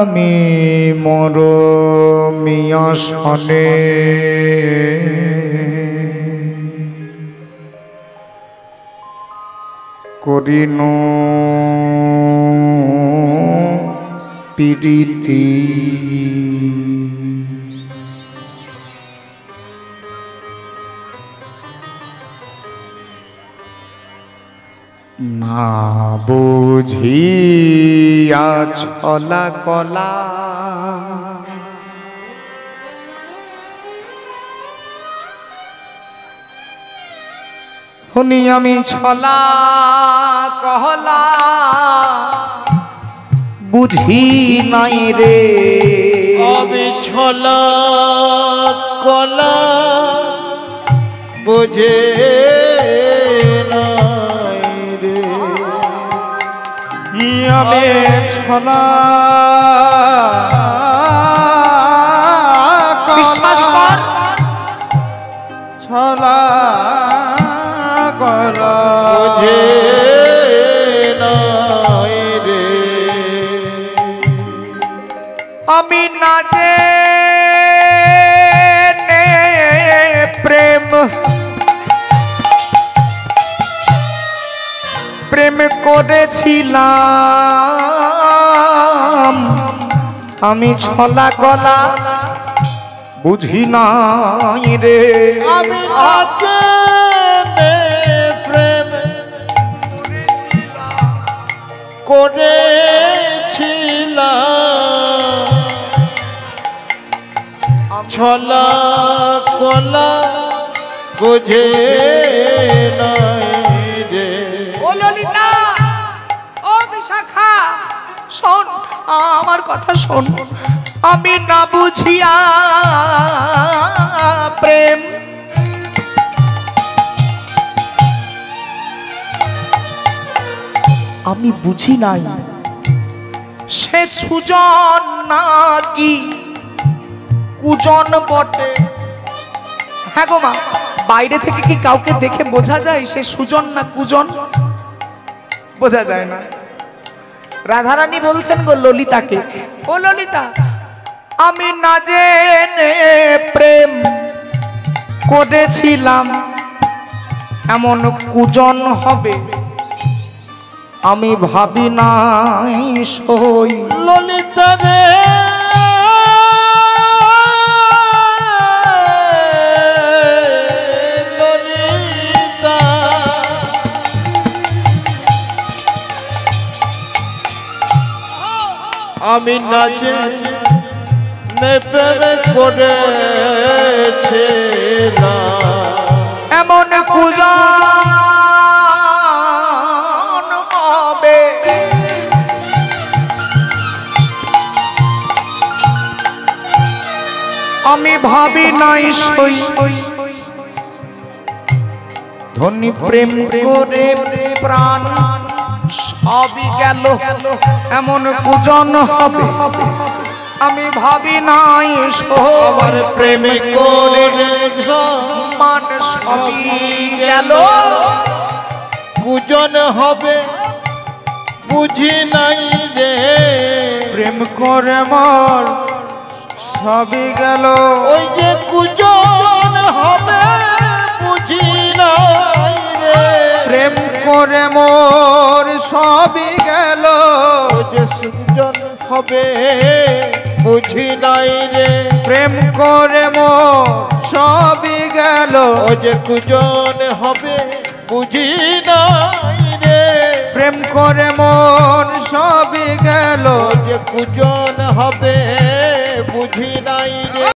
আমি মরমিয়া সনে করিন প্রীতি, না বুঝিয়া ছলা কলা শুনি আমি ছলা কহলা বুঝি নাই রে, আমি ছলা কলা বুঝে নাই রে, আমি ছলা বিশ্বাস কর ছলা কলা বুঝে নাই রে, আমি না যে প্রেম প্রেম করেছিলাম, আমি ছলা গলা বুঝি নাই রে, আমি নাচে প্রেম করেছিলাম, ছলা কলা বুঝে নাই রে, ও ললিতা, ও বিশাখা, শোন আমার কথা শোন, আমি না বুঝিয়া প্রেম আমি বুঝি নাই সে সুজন নাকি কুজন বটে। হ্যাঁ গো মা, বাইরে থেকে কি কাউকে দেখে বোঝা যায় সে সুজন না কুজন? বোঝা যায় না। রাধারানী বলছেন গো ললিতাকে, ও ললিতা, আমি না জেনে প্রেম করেছিলাম, এমন কুজন হবে আমি ভাবি নাই সই। ললিতা রে ললিতা, আমি নাচে প্রেম করেছিলাম, এমন কুজন হবে আমি ভাবি নাই সই। ধনী প্রেম করে প্রাণ সবই গেল, এমন কুজন হবে আমি ভাবি নাই সই। আমার প্রেমে করে মান সবই গেল, কুজন হবে বুঝি নাই রে, প্রেম করে মোর সবই গেল, ওই যে কুজন হবে বুঝি নাই রে, প্রেম করে মোর সবই গেল, ওই যে সুজন হবে বুঝি নাই রে, প্রেম করে মোর সবই গেল, ওই যে কুজন হবে বুঝি নাই রে, প্রেম করে মোর সবই গেল, ওই যে কুজন হবে বুঝি নাই রে।